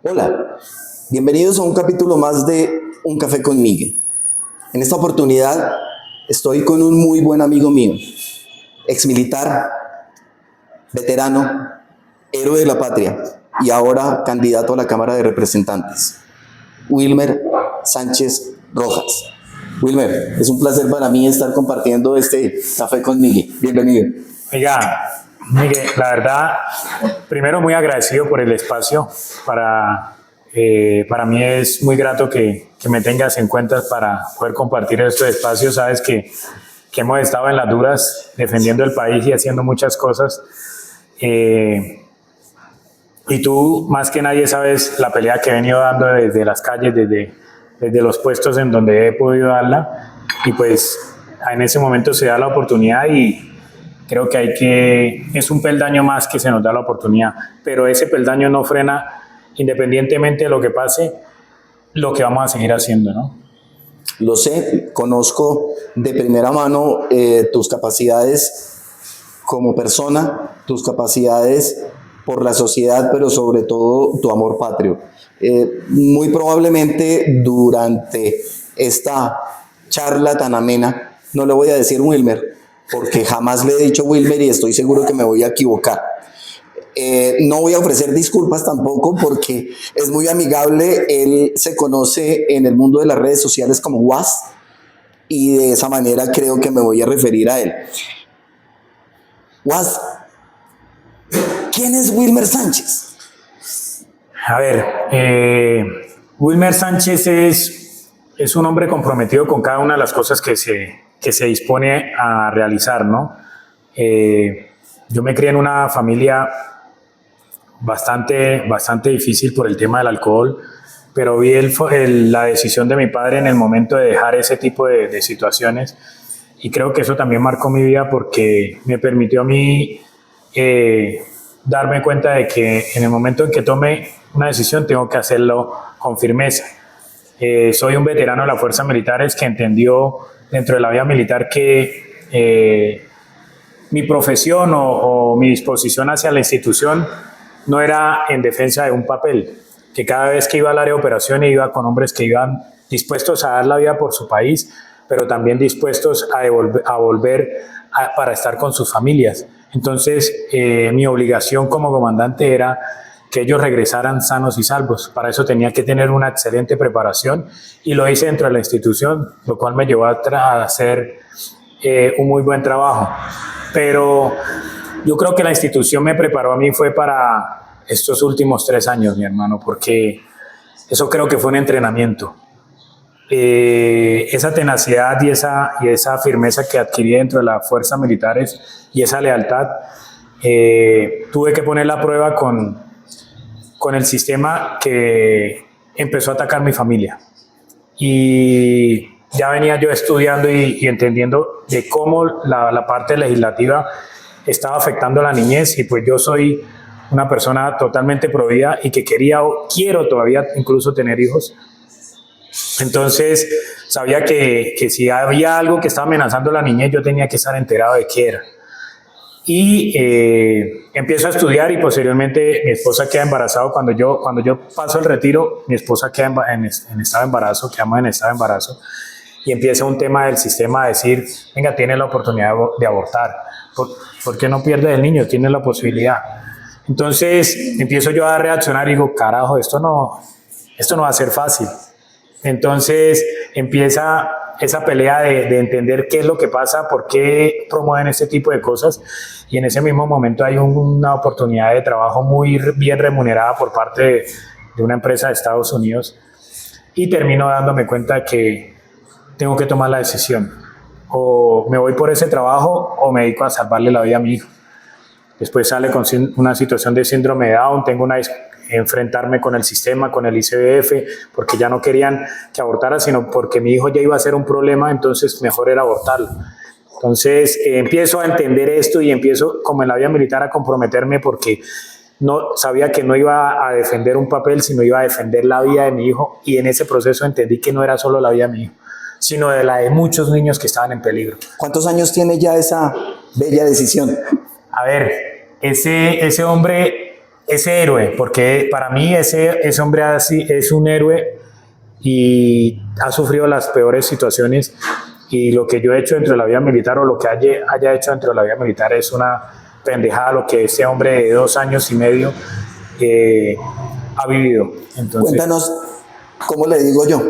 Hola, bienvenidos a un capítulo más de Un Café con Miguel. En esta oportunidad estoy con un muy buen amigo mío, exmilitar, veterano, héroe de la patria y ahora candidato a la Cámara de Representantes, Wilmer Sánchez Rojas. Wilmer, es un placer para mí estar compartiendo este café con Miguel. Bienvenido. Oiga, Miguel, la verdad, primero muy agradecido por el espacio. Para mí es muy grato que me tengas en cuenta para poder compartir estos espacios. Sabes que hemos estado en las duras defendiendo el país y haciendo muchas cosas. Y tú, más que nadie, sabes la pelea que he venido dando desde las calles, desde los puestos en donde he podido darla. Y pues en ese momento se da la oportunidad y creo que es un peldaño más que se nos da la oportunidad, pero ese peldaño no frena, independientemente de lo que pase, lo que vamos a seguir haciendo, ¿no? Lo sé, conozco de primera mano tus capacidades como persona, tus capacidades por la sociedad, pero sobre todo tu amor patrio. Muy probablemente durante esta charla tan amena, no le voy a decir Wilmer, porque jamás le he dicho Wilmer y estoy seguro que me voy a equivocar. No voy a ofrecer disculpas tampoco porque es muy amigable. Él se conoce en el mundo de las redes sociales como Was y de esa manera creo que me voy a referir a él. Was, ¿quién es Wilmer Sánchez? A ver, Wilmer Sánchez es un hombre comprometido con cada una de las cosas que se dispone a realizar, ¿no? Yo me crié en una familia bastante difícil por el tema del alcohol, pero vi la decisión de mi padre en el momento de dejar ese tipo de situaciones y creo que eso también marcó mi vida porque me permitió a mí darme cuenta de que en el momento en que tome una decisión tengo que hacerlo con firmeza. Soy un veterano de las fuerzas militares que entendió dentro de la vida militar que mi profesión o mi disposición hacia la institución no era en defensa de un papel, que cada vez que iba al área de operaciones iba con hombres que iban dispuestos a dar la vida por su país, pero también dispuestos a volver para estar con sus familias. Entonces, mi obligación como comandante era que ellos regresaran sanos y salvos. Para eso tenía que tener una excelente preparación y lo hice dentro de la institución, lo cual me llevó a hacer un muy buen trabajo. Pero yo creo que la institución me preparó a mí fue para estos últimos 3 años, mi hermano, porque eso creo que fue un entrenamiento. Esa tenacidad y esa firmeza que adquirí dentro de las fuerzas militares y esa lealtad, tuve que ponerla a prueba con el sistema que empezó a atacar mi familia. Y ya venía yo estudiando y entendiendo de cómo la parte legislativa estaba afectando a la niñez y pues yo soy una persona totalmente provida y que quiero todavía incluso tener hijos. Entonces sabía que si había algo que estaba amenazando a la niñez yo tenía que estar enterado de qué era. Y empiezo a estudiar y posteriormente mi esposa queda embarazada. Cuando yo paso el retiro, mi esposa queda en estado de embarazo, quedamos en estado de embarazo y empieza un tema del sistema a decir, venga, tiene la oportunidad de abortar. ¿Por qué no pierde el niño? Tiene la posibilidad. Entonces empiezo yo a reaccionar y digo, carajo, esto no va a ser fácil. Entonces empieza esa pelea de entender qué es lo que pasa, por qué promueven este tipo de cosas y en ese mismo momento hay una oportunidad de trabajo muy bien remunerada por parte de una empresa de Estados Unidos y termino dándome cuenta que tengo que tomar la decisión, o me voy por ese trabajo o me dedico a salvarle la vida a mi hijo. Después sale con una situación de síndrome de Down, tengo enfrentarme con el sistema, con el ICBF, porque ya no querían que abortara, sino porque mi hijo ya iba a ser un problema, entonces mejor era abortarlo. Entonces empiezo a entender esto y empiezo, como en la vida militar, a comprometerme porque no sabía que no iba a defender un papel, sino iba a defender la vida de mi hijo, y en ese proceso entendí que no era solo la vida de mi hijo, sino de la de muchos niños que estaban en peligro. ¿Cuántos años tiene ya esa bella decisión? A ver, ese hombre ese héroe, porque para mí ese hombre así es un héroe y ha sufrido las peores situaciones, y lo que yo he hecho dentro de la vida militar o lo que haya hecho dentro de la vida militar es una pendejada lo que ese hombre de 2 años y medio ha vivido. Entonces, Cuéntanos, ¿cómo le digo yo?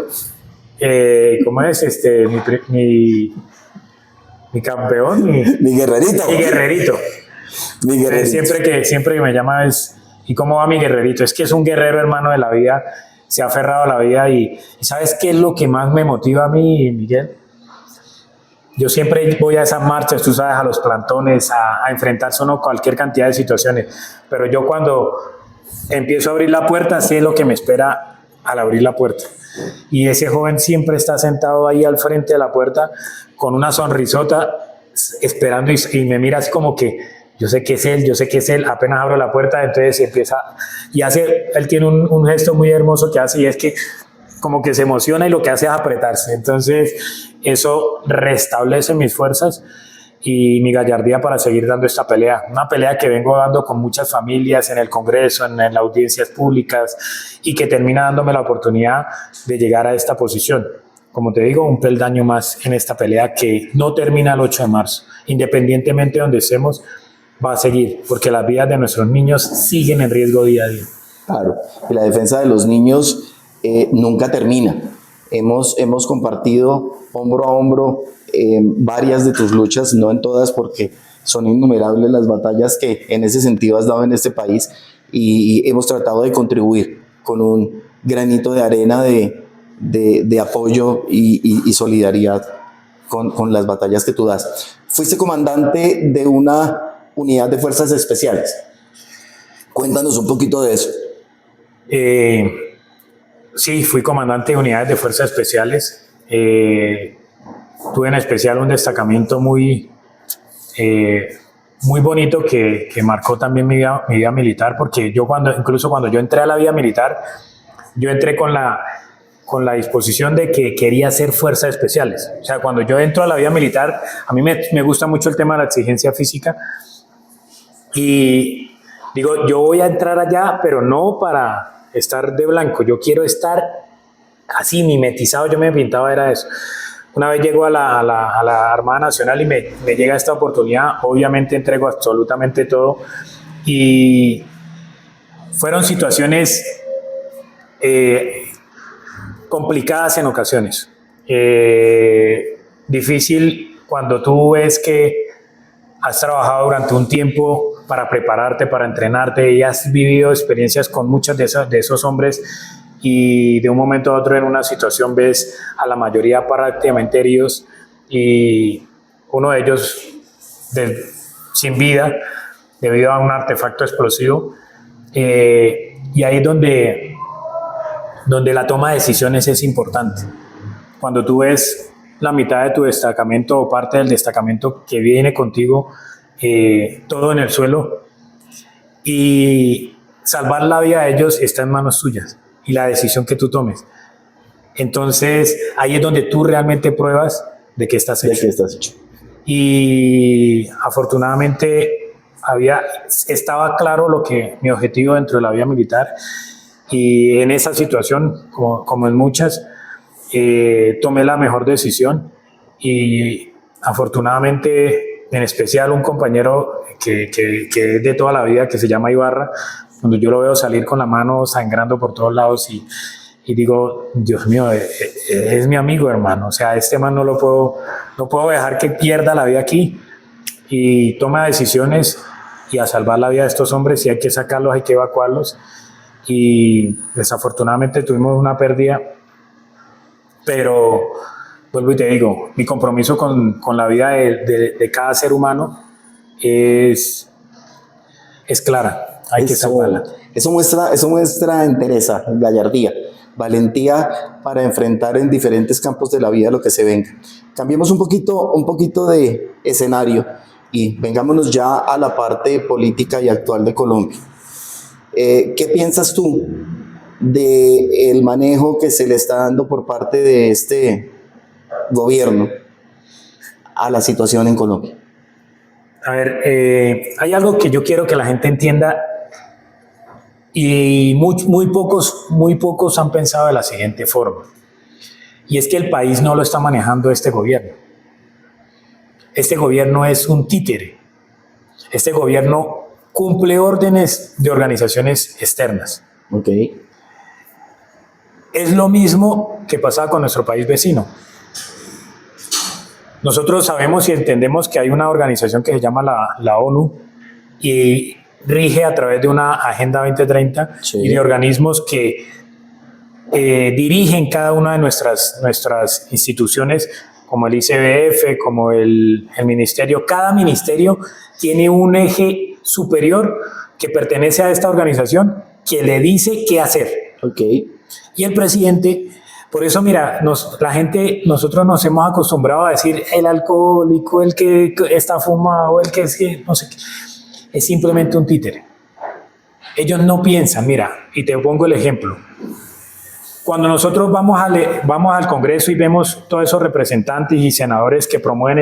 ¿cómo es? Mi campeón, Mi guerrerito. mi guerrerito. Mi guerrerito. Siempre que me llama es, ¿y cómo va mi guerrerito? Es que es un guerrero, hermano, de la vida, se ha aferrado a la vida y ¿sabes qué es lo que más me motiva a mí, Miguel? Yo siempre voy a esas marchas, tú sabes, a los plantones, a enfrentarse a cualquier cantidad de situaciones, pero yo cuando empiezo a abrir la puerta sé lo que me espera al abrir la puerta. Y ese joven siempre está sentado ahí al frente de la puerta con una sonrisota esperando y me mira así como que yo sé que es él, apenas abro la puerta, entonces empieza y él tiene un gesto muy hermoso que hace y es que como que se emociona y lo que hace es apretarse. Entonces eso restablece mis fuerzas y mi gallardía para seguir dando esta pelea. Una pelea que vengo dando con muchas familias en el Congreso, en las audiencias públicas y que termina dándome la oportunidad de llegar a esta posición. Como te digo, un peldaño más en esta pelea que no termina el 8 de marzo. Independientemente de donde estemos, va a seguir, porque las vidas de nuestros niños siguen en riesgo día a día. Claro, y la defensa de los niños nunca termina. Hemos compartido hombro a hombro varias de tus luchas, no en todas porque son innumerables las batallas que en ese sentido has dado en este país y hemos tratado de contribuir con un granito de arena de apoyo y solidaridad con las batallas que tú das. Fuiste comandante de una unidad de fuerzas especiales. Cuéntanos un poquito de eso. Sí, fui comandante de unidades de fuerzas especiales. Tuve en especial un destacamento muy bonito que marcó también mi vida militar, porque incluso cuando yo entré a la vida militar, yo entré con la disposición de que quería hacer fuerzas especiales. O sea, cuando yo entro a la vida militar, a mí me gusta mucho el tema de la exigencia física y digo, yo voy a entrar allá, pero no para estar de blanco, yo quiero estar así mimetizado, yo me pintaba era eso. Una vez llego a la Armada Nacional y me llega esta oportunidad, obviamente entrego absolutamente todo y fueron situaciones complicadas en ocasiones, difícil cuando tú ves que has trabajado durante un tiempo para prepararte, para entrenarte y has vivido experiencias con muchos de esos hombres y de un momento a otro en una situación ves a la mayoría prácticamente heridos y uno de ellos sin vida debido a un artefacto explosivo y ahí es donde la toma de decisiones es importante. Cuando tú ves la mitad de tu destacamento o parte del destacamento que viene contigo, todo en el suelo, y salvar la vida de ellos está en manos tuyas y la decisión que tú tomes. Entonces ahí es donde tú realmente pruebas de qué estás hecho. De qué estás hecho. Y afortunadamente estaba claro mi objetivo dentro de la vida militar y en esa situación, como en muchas, tomé la mejor decisión y afortunadamente, en especial un compañero que es de toda la vida, que se llama Ibarra, cuando yo lo veo salir con la mano sangrando por todos lados y digo, Dios mío, es mi amigo, hermano, o sea, este man no puedo dejar que pierda la vida aquí, y toma decisiones y a salvar la vida de estos hombres, si hay que sacarlos, hay que evacuarlos, y desafortunadamente tuvimos una pérdida, pero vuelvo y te digo, mi compromiso con la vida de cada ser humano es clara, hay que salvarla. Eso muestra entereza, gallardía, valentía para enfrentar en diferentes campos de la vida lo que se venga. Cambiemos un poquito de escenario y vengámonos ya a la parte política y actual de Colombia. ¿Qué piensas tú del manejo que se le está dando por parte de este gobierno a la situación en Colombia? A ver, hay algo que yo quiero que la gente entienda Y muy pocos han pensado de la siguiente forma. Y es que el país no lo está manejando este gobierno. Este gobierno es un títere. Este gobierno cumple órdenes de organizaciones externas. Ok. Es lo mismo que pasaba con nuestro país vecino. Nosotros sabemos y entendemos que hay una organización que se llama la ONU y rige a través de una Agenda 2030 Sí. y de organismos que dirigen cada una de nuestras instituciones, como el ICBF, como el ministerio. Cada ministerio tiene un eje superior que pertenece a esta organización que le dice qué hacer. Ok. Y el presidente, por eso mira, nosotros nos hemos acostumbrado a decir el alcohólico, el que está fumado, el que es que no sé qué. Es simplemente un títere. Ellos no piensan, mira, y te pongo el ejemplo. Cuando nosotros vamos al Congreso y vemos todos esos representantes y senadores que promueven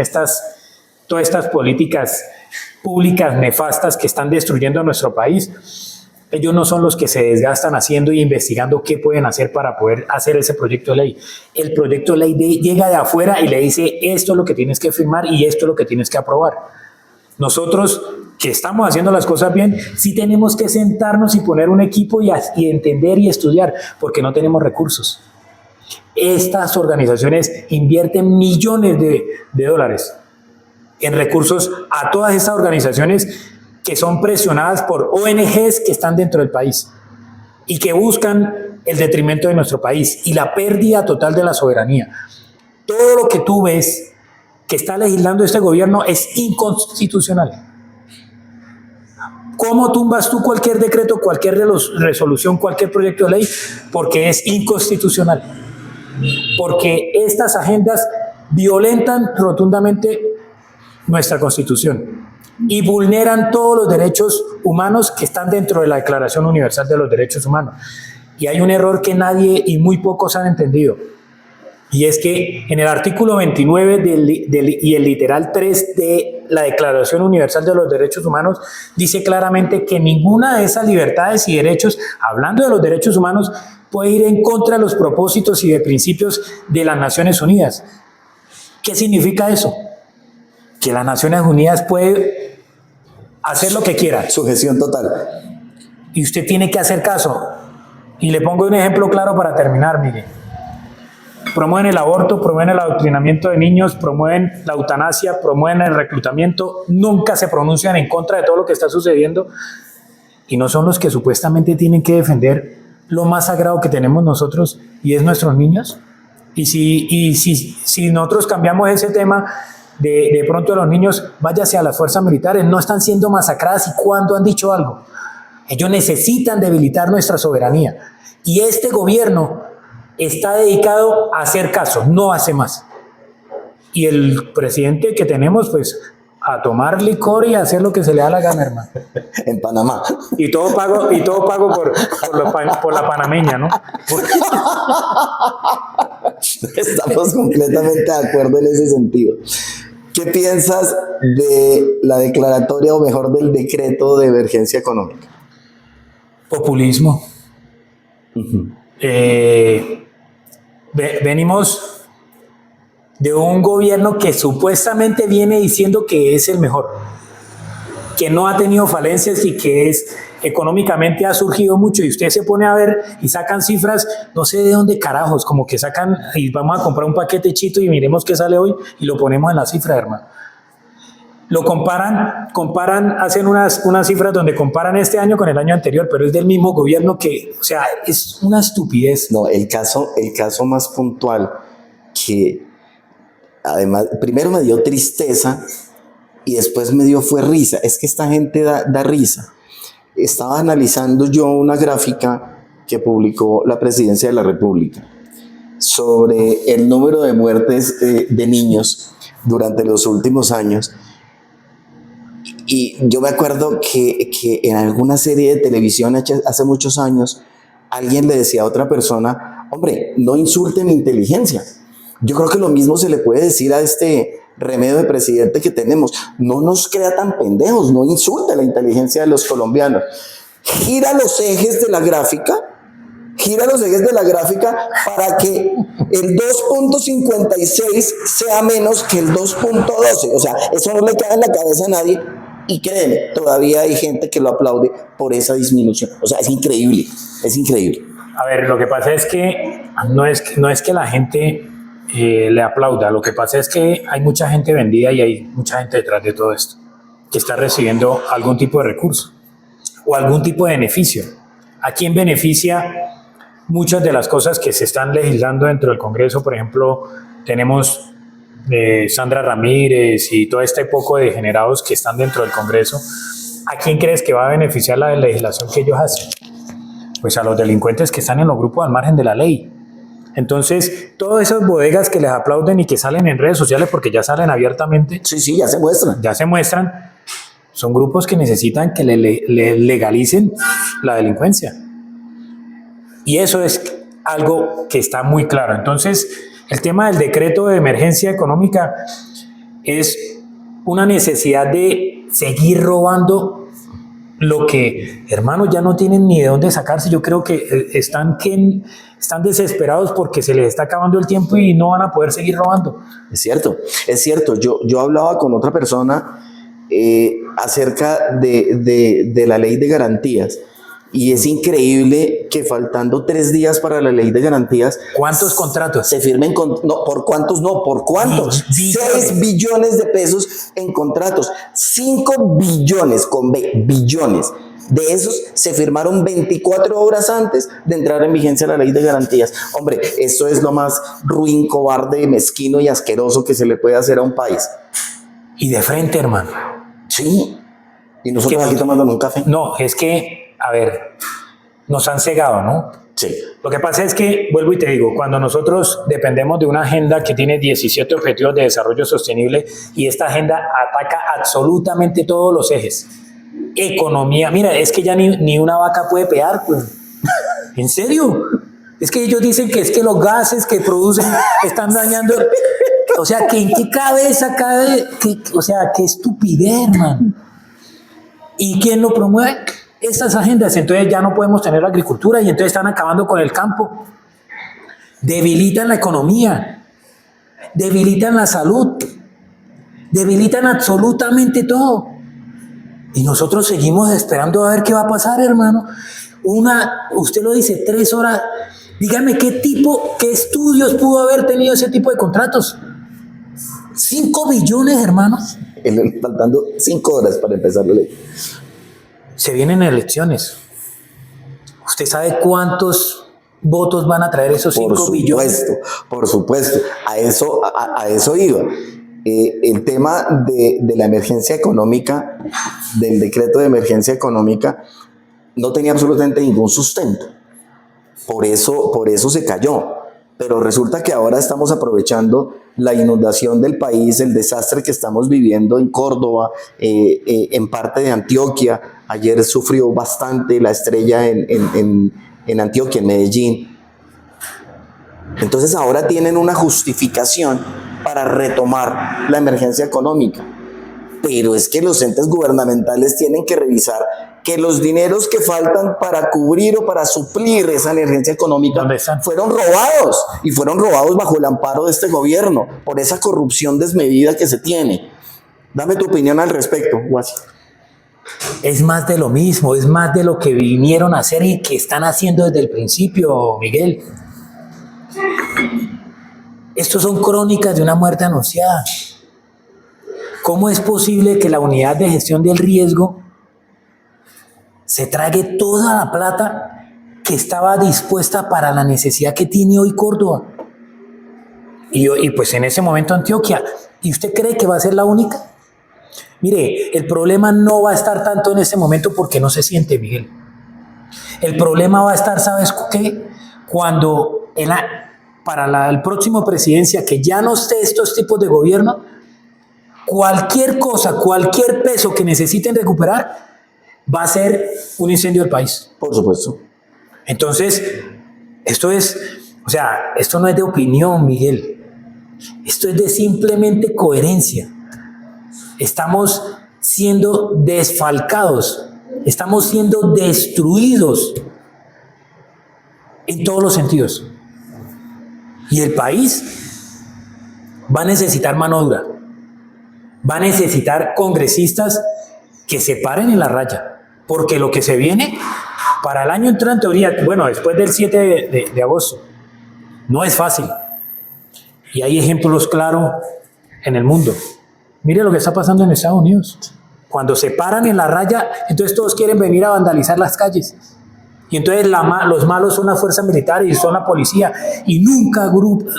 todas estas políticas públicas nefastas que están destruyendo nuestro país, ellos no son los que se desgastan haciendo y investigando qué pueden hacer para poder hacer ese proyecto de ley. El proyecto de ley llega de afuera y le dice esto es lo que tienes que firmar y esto es lo que tienes que aprobar. Nosotros que estamos haciendo las cosas bien, sí tenemos que sentarnos y poner un equipo y entender y estudiar, porque no tenemos recursos. Estas organizaciones invierten millones de dólares en recursos a todas estas organizaciones que son presionadas por ONGs que están dentro del país y que buscan el detrimento de nuestro país y la pérdida total de la soberanía. Todo lo que tú ves que está legislando este gobierno es inconstitucional. ¿Cómo tumbas tú cualquier decreto, cualquier resolución, cualquier proyecto de ley? Porque es inconstitucional. Porque estas agendas violentan rotundamente nuestra Constitución y vulneran todos los derechos humanos que están dentro de la Declaración Universal de los Derechos Humanos. Y hay un error que nadie y muy pocos han entendido. Y es que en el artículo 29 y el literal 3 de la Declaración Universal de los Derechos Humanos dice claramente que ninguna de esas libertades y derechos, hablando de los derechos humanos, puede ir en contra de los propósitos y de principios de las Naciones Unidas. ¿Qué significa eso? Que las Naciones Unidas puede hacer lo que quiera. Sujeción total. Y usted tiene que hacer caso. Y le pongo un ejemplo claro para terminar, mire. Promueven el aborto, promueven el adoctrinamiento de niños, promueven la eutanasia, promueven el reclutamiento, nunca se pronuncian en contra de todo lo que está sucediendo y no son los que supuestamente tienen que defender lo más sagrado que tenemos nosotros y es nuestros niños. Y si nosotros cambiamos ese tema de pronto de los niños, váyase a las fuerzas militares, no están siendo masacradas y cuándo han dicho algo. Ellos necesitan debilitar nuestra soberanía y este gobierno está dedicado a hacer caso, no hace más. Y el presidente que tenemos, pues, a tomar licor y a hacer lo que se le da la gana, hermano. En Panamá. Y todo pago por la panameña, ¿no? Estamos completamente de acuerdo en ese sentido. ¿Qué piensas de la declaratoria, o mejor, del decreto de emergencia económica? Populismo. Venimos de un gobierno que supuestamente viene diciendo que es el mejor, que no ha tenido falencias y que económicamente ha surgido mucho, y usted se pone a ver y sacan cifras, no sé de dónde carajos, como que sacan y vamos a comprar un paquete chito y miremos qué sale hoy y lo ponemos en la cifra, hermano. Lo comparan, hacen unas cifras donde comparan este año con el año anterior, pero es del mismo gobierno que, o sea, es una estupidez. No, el caso más puntual que además, primero me dio tristeza y después me dio fue risa. Es que esta gente da risa. Estaba analizando yo una gráfica que publicó la Presidencia de la República sobre el número de muertes de niños durante los últimos años. Y yo me acuerdo que en alguna serie de televisión hace muchos años, alguien le decía a otra persona, hombre, no insulte mi inteligencia. Yo creo que lo mismo se le puede decir a este remedio de presidente que tenemos. No nos crea tan pendejos, no insulte la inteligencia de los colombianos. gira los ejes de la gráfica, para que el 2.56 sea menos que el 2.12. O sea, eso no le cae en la cabeza a nadie. Y créeme, todavía hay gente que lo aplaude por esa disminución. O sea, es increíble, es increíble. A ver, lo que pasa es que no es que la gente le aplauda, lo que pasa es que hay mucha gente vendida y hay mucha gente detrás de todo esto que está recibiendo algún tipo de recurso o algún tipo de beneficio. ¿A quién beneficia muchas de las cosas que se están legislando dentro del Congreso? Por ejemplo, tenemos Sandra Ramírez y todo este poco de degenerados que están dentro del Congreso. ¿A quién crees que va a beneficiar la legislación que ellos hacen? Pues a los delincuentes que están en los grupos al margen de la ley. Entonces, todas esas bodegas que les aplauden y que salen en redes sociales porque ya salen abiertamente. Sí, ya se muestran. Ya se muestran. Son grupos que necesitan que le legalicen la delincuencia. Y eso es algo que está muy claro. Entonces, el tema del decreto de emergencia económica es una necesidad de seguir robando lo que, hermanos, ya no tienen ni de dónde sacarse. Yo creo que están desesperados porque se les está acabando el tiempo y no van a poder seguir robando. Es cierto. Yo hablaba con otra persona acerca de la ley de garantías. Y es increíble que faltando 3 días para la ley de garantías... ¿Cuántos contratos? Se firmen ¿por cuántos? 6 billones de pesos en contratos. 5 billones, con B, billones. De esos se firmaron 24 horas antes de entrar en vigencia la ley de garantías. Hombre, esto es lo más ruin, cobarde, mezquino y asqueroso que se le puede hacer a un país. Y de frente, hermano. Sí. Y nosotros aquí tomándonos un café. No, es que... A ver, nos han cegado, ¿no? Sí. Lo que pasa es que, vuelvo y te digo, cuando nosotros dependemos de una agenda que tiene 17 objetivos de desarrollo sostenible y esta agenda ataca absolutamente todos los ejes. Economía, mira, es que ya ni una vaca puede pegar, pues. ¿En serio? Es que ellos dicen que es que los gases que producen están dañando... O sea, ¿en qué cabeza cabe? O sea, qué estupidez, man. ¿Y quién lo promueve? Estas agendas. Entonces ya no podemos tener agricultura y entonces están acabando con el campo. Debilitan la economía, debilitan la salud, debilitan absolutamente todo. Y nosotros seguimos esperando a ver qué va a pasar, hermano. Usted lo dice, 3 horas. Dígame qué estudios pudo haber tenido ese tipo de contratos. 5 billones, hermanos. Faltando 5 horas para empezar la ley. Se vienen elecciones. ¿Usted sabe cuántos votos van a traer esos 5 billones? Por supuesto. A eso iba. El tema de la emergencia económica, del decreto de emergencia económica, no tenía absolutamente ningún sustento. Por eso se cayó. Pero resulta que ahora estamos aprovechando la inundación del país, el desastre que estamos viviendo en Córdoba, en parte de Antioquia. Ayer sufrió bastante la Estrella en Antioquia, en Medellín. Entonces ahora tienen una justificación para retomar la emergencia económica. Pero es que los entes gubernamentales tienen que revisar que los dineros que faltan para cubrir o para suplir esa emergencia económica fueron robados, y fueron robados bajo el amparo de este gobierno, por esa corrupción desmedida que se tiene. Dame tu opinión al respecto, Guasi. Es más de lo mismo, es más de lo que vinieron a hacer y que están haciendo desde el principio, Miguel. Estos son crónicas de una muerte anunciada. ¿Cómo es posible que la unidad de gestión del riesgo se trague toda la plata que estaba dispuesta para la necesidad que tiene hoy Córdoba? Y pues en ese momento Antioquia. ¿Y usted cree que va a ser la única? Mire, el problema no va a estar tanto en ese momento porque no se siente, Miguel. El problema va a estar, ¿sabes qué? Cuando para la próxima presidencia, que ya no esté estos tipos de gobierno, cualquier cosa, cualquier peso que necesiten recuperar, va a ser un incendio del país. Por supuesto. Entonces, esto no es de opinión, Miguel. Esto es de simplemente coherencia. Estamos siendo desfalcados Estamos siendo destruidos en todos los sentidos. Y el país va a necesitar mano dura. Va a necesitar congresistas que se paren en la raya. Porque lo que se viene para el año entrante, bueno, después del 7 de agosto, no es fácil. Y hay ejemplos claros en el mundo. Mire lo que está pasando en Estados Unidos. Cuando se paran en la raya, entonces todos quieren venir a vandalizar las calles. Y entonces los malos son la fuerza militar y son la policía. Y nunca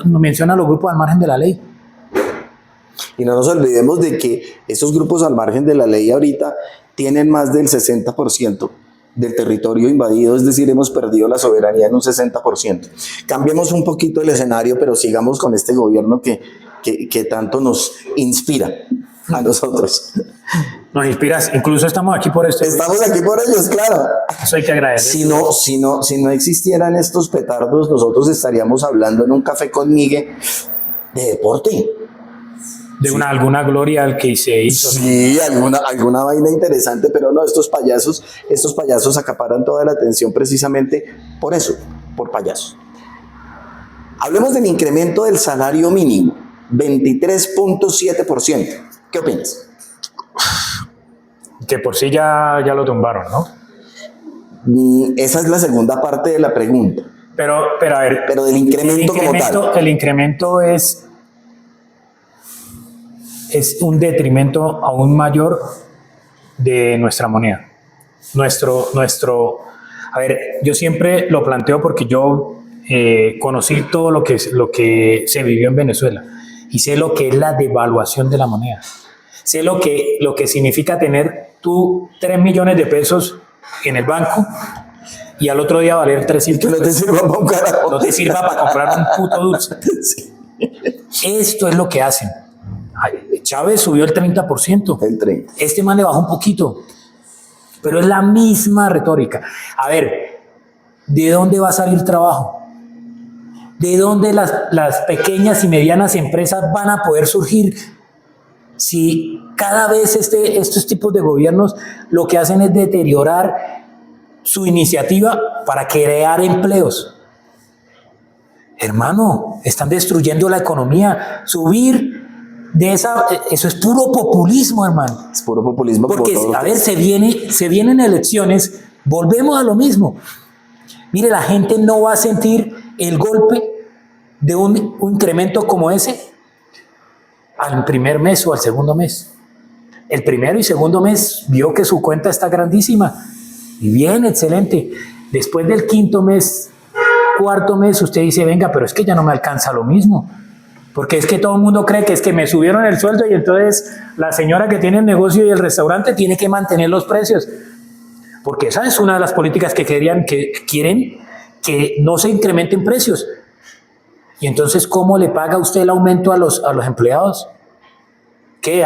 menciona los grupos al margen de la ley. Y no nos olvidemos de que esos grupos al margen de la ley ahorita tienen más del 60% del territorio invadido, es decir, hemos perdido la soberanía en un 60%. Cambiemos un poquito el escenario, pero sigamos con este gobierno que tanto nos inspira a nosotros. Nos inspiras, incluso estamos aquí por esto. Estamos aquí por ellos, claro. Eso hay que agradecer. Si no existieran estos petardos, nosotros estaríamos hablando en un café con Migue de deporte. De alguna gloria al que se hizo. Sí, alguna vaina interesante, pero no, estos payasos acaparan toda la atención precisamente por eso, por payasos. Hablemos del incremento del salario mínimo, 23.7%. ¿Qué opinas? Que por sí ya lo tumbaron, ¿no? Esa es la segunda parte de la pregunta. Pero a ver. Pero del incremento como tal. El incremento es un detrimento aún mayor de nuestra moneda. A ver, yo siempre lo planteo porque yo conocí todo lo que se vivió en Venezuela y sé lo que es la devaluación de la moneda. Sé lo que significa tener tú 3 millones de pesos en el banco y al otro día valer 300 pesos. Que no te sirva para un carajo. No te sirva para comprar un puto dulce. Sí. Esto es lo que hacen. Chávez subió el 30%. El 30%. Este man le bajó un poquito. Pero es la misma retórica. A ver, ¿de dónde va a salir trabajo? ¿De dónde las pequeñas y medianas empresas van a poder surgir? Si cada vez estos tipos de gobiernos lo que hacen es deteriorar su iniciativa para crear empleos. Hermano, están destruyendo la economía. Subir eso es puro populismo, hermano. Es puro populismo. Porque, a ver, se vienen elecciones, volvemos a lo mismo. Mire, la gente no va a sentir el golpe de un incremento como ese al primer mes o al segundo mes. El primero y segundo mes vio que su cuenta está grandísima y bien, excelente. Después del quinto mes, cuarto mes, usted dice, venga, pero es que ya no me alcanza lo mismo. Porque es que todo el mundo cree que es que me subieron el sueldo y entonces la señora que tiene el negocio y el restaurante tiene que mantener los precios. Porque esa es una de las políticas que quieren que no se incrementen precios. Y entonces, ¿cómo le paga usted el aumento a los empleados? ¿Qué?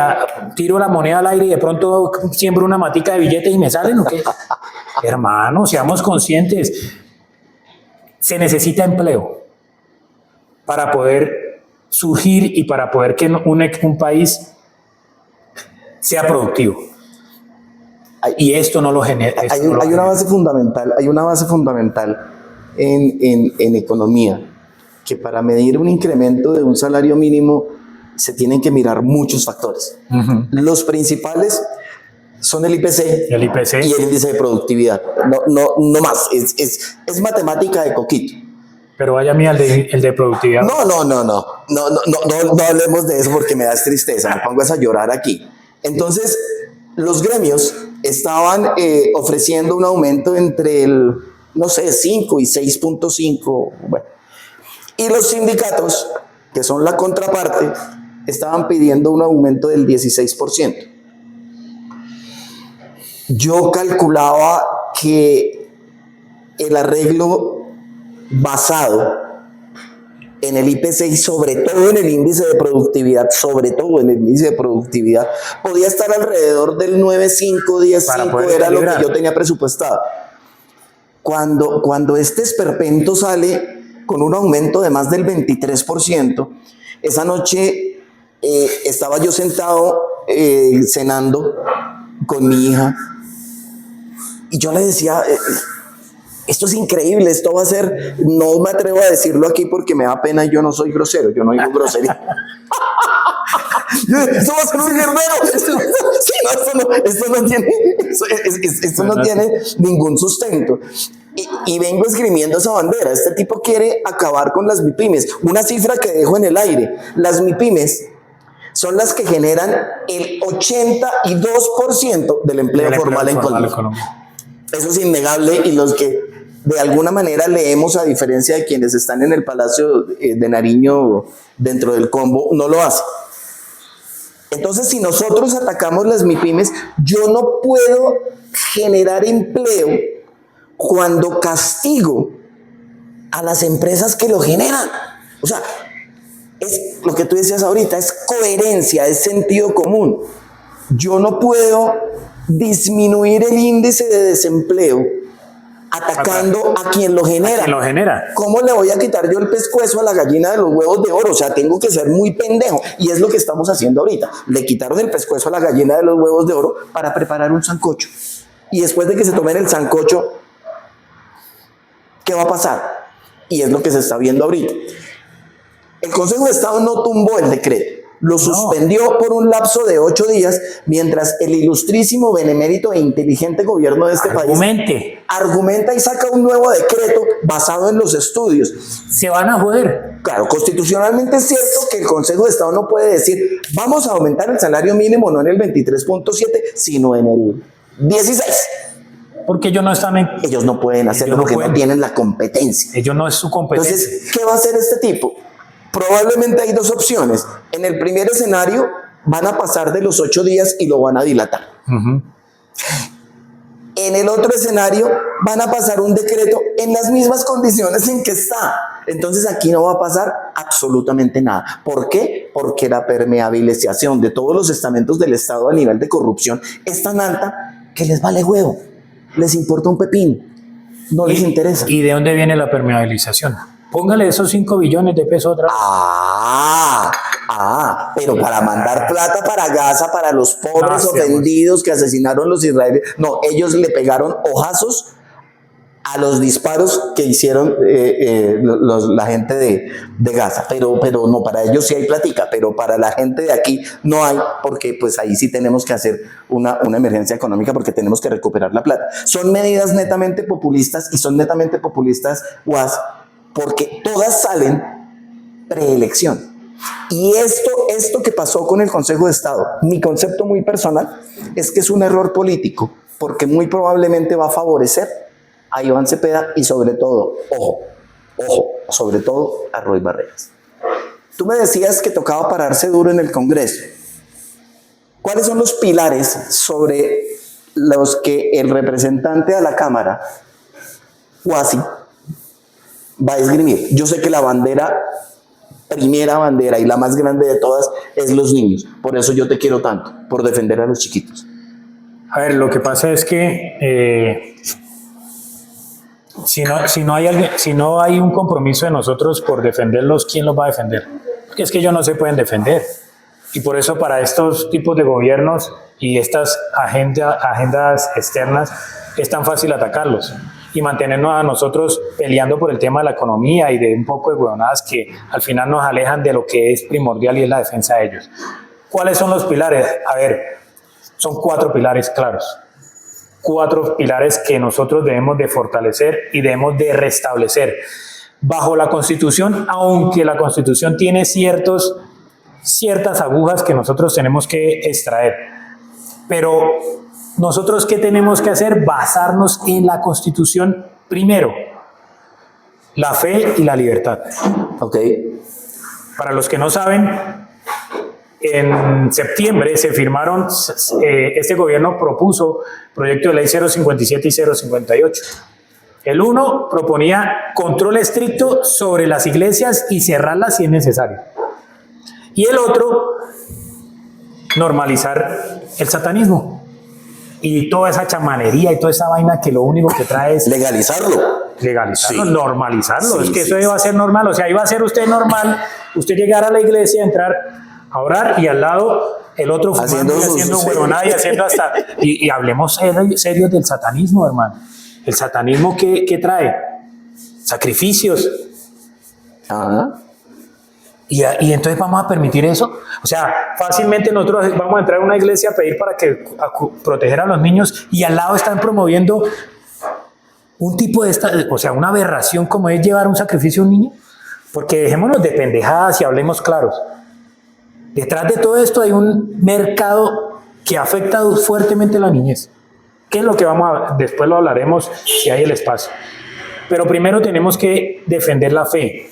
¿Tiro la moneda al aire y de pronto siembro una matica de billetes y me salen o qué? Hermano, seamos conscientes. Se necesita empleo para poder surgir y para poder que un país sea productivo. Y esto no lo genera. Hay una base fundamental en economía, que para medir un incremento de un salario mínimo se tienen que mirar muchos factores. Uh-huh. Los principales son el IPC y el índice de productividad. No más. Es matemática de coquito. Pero vaya mía el de productividad. No hablemos de eso porque me da tristeza, me pongo a llorar aquí. Entonces, los gremios estaban ofreciendo un aumento entre el, 5 y 6.5, bueno. Y los sindicatos, que son la contraparte, estaban pidiendo un aumento del 16%. Yo calculaba que el arreglo basado en el IPC y sobre todo en el índice de productividad, podía estar alrededor del 9.5, 10.5, era lo que yo tenía presupuestado. Cuando este esperpento sale con un aumento de más del 23%, esa noche estaba yo sentado cenando con mi hija Y yo le decía, esto es increíble, esto va a ser, no me atrevo a decirlo aquí porque me da pena y yo no soy grosero, yo no digo grosería. Esto va a ser un mierdero. Esto no tiene ningún sustento. Y vengo esgrimiendo esa bandera. Este tipo quiere acabar con las MIPYMES. Una cifra que dejo en el aire: las MIPYMES son las que generan el 82% del empleo formal en Colombia. Eso es innegable, y los que de alguna manera leemos, a diferencia de quienes están en el Palacio de Nariño dentro del combo, no lo hacen. Entonces, si nosotros atacamos las MIPYMES, yo no puedo generar empleo cuando castigo a las empresas que lo generan. O sea, es lo que tú decías ahorita, es coherencia, es sentido común. Yo no puedo disminuir el índice de desempleo atacando a quien lo genera. ¿Cómo le voy a quitar yo el pescuezo a la gallina de los huevos de oro? O sea, tengo que ser muy pendejo. Y es lo que estamos haciendo ahorita. Le quitaron el pescuezo a la gallina de los huevos de oro para preparar un sancocho. Y después de que se tomen el sancocho, ¿qué va a pasar? Y es lo que se está viendo ahorita. El Consejo de Estado no tumbó el decreto. Lo suspendió por un lapso de 8 días, mientras el ilustrísimo, benemérito e inteligente gobierno de este país argumenta y saca un nuevo decreto basado en los estudios. Se van a joder. Claro, constitucionalmente es cierto que el Consejo de Estado no puede decir vamos a aumentar el salario mínimo no en el 23.7, sino en el 16. Porque ellos no están ellos no pueden hacerlo porque no tienen la competencia. Ellos no es su competencia. Entonces, ¿qué va a hacer este tipo? Probablemente hay dos opciones. En el primer escenario van a pasar de los 8 días y lo van a dilatar. En el otro escenario van a pasar un decreto en las mismas condiciones en que está. Entonces aquí no va a pasar absolutamente nada. ¿Por qué? Porque la permeabilización de todos los estamentos del Estado a nivel de corrupción es tan alta que les vale huevo. Les importa un pepín. No les interesa. ¿Y de dónde viene la permeabilización? Póngale esos 5 billones de pesos otra vez. Pero para mandar plata para Gaza, para los pobres ofendidos que asesinaron los israelíes. No, ellos le pegaron ojazos a los disparos que hicieron la gente de Gaza. Pero no, para ellos sí hay plática, pero para la gente de aquí no hay, porque pues ahí sí tenemos que hacer una emergencia económica, porque tenemos que recuperar la plata. Son medidas netamente populistas, y son netamente populistas, UAS, porque todas salen preelección. Y esto que pasó con el Consejo de Estado, mi concepto muy personal es que es un error político, porque muy probablemente va a favorecer a Iván Cepeda y sobre todo, sobre todo a Roy Barreras. Tú me decías que tocaba pararse duro en el Congreso. ¿Cuáles son los pilares sobre los que el representante a la Cámara, Huasi, va a esgrimir? Yo sé que la primera bandera y la más grande de todas es los niños. Por eso yo te quiero tanto, por defender a los chiquitos. A ver, lo que pasa es que si no hay un compromiso de nosotros por defenderlos, ¿quién los va a defender? Porque es que ellos no se pueden defender. Y por eso para estos tipos de gobiernos y estas agendas externas es tan fácil atacarlos y mantenernos a nosotros peleando por el tema de la economía y de un poco de huevonadas que al final nos alejan de lo que es primordial, y es la defensa de ellos. ¿Cuáles son los pilares? A ver, son 4 pilares claros. 4 pilares que nosotros debemos de fortalecer y debemos de restablecer. Bajo la Constitución, aunque la Constitución tiene ciertas agujas que nosotros tenemos que extraer, pero nosotros, ¿qué tenemos que hacer? Basarnos en la Constitución primero. La fe y la libertad. Para los que no saben, en septiembre se firmaron, este gobierno propuso proyecto de ley 057 y 058. El uno proponía control estricto sobre las iglesias y cerrarlas si es necesario. Y el otro, normalizar el satanismo y toda esa chamanería y toda esa vaina que lo único que trae es legalizarlo, sí. Normalizarlo. Sí, es que eso iba a ser normal. O sea, iba a ser usted normal, usted llegar a la iglesia, entrar a orar y al lado el otro fumando y haciendo huevonada y haciendo hasta... Y hablemos serios del satanismo, hermano. ¿El satanismo qué trae? Sacrificios. Ajá. Y entonces vamos a permitir eso. O sea, fácilmente nosotros vamos a entrar a una iglesia a pedir para proteger a los niños y al lado están promoviendo un tipo de o sea, una aberración como es llevar un sacrificio a un niño. Porque dejémonos de pendejadas y hablemos claros. Detrás de todo esto hay un mercado que afecta fuertemente a la niñez. ¿Qué es lo que después lo hablaremos si hay el espacio? Pero primero tenemos que defender la fe.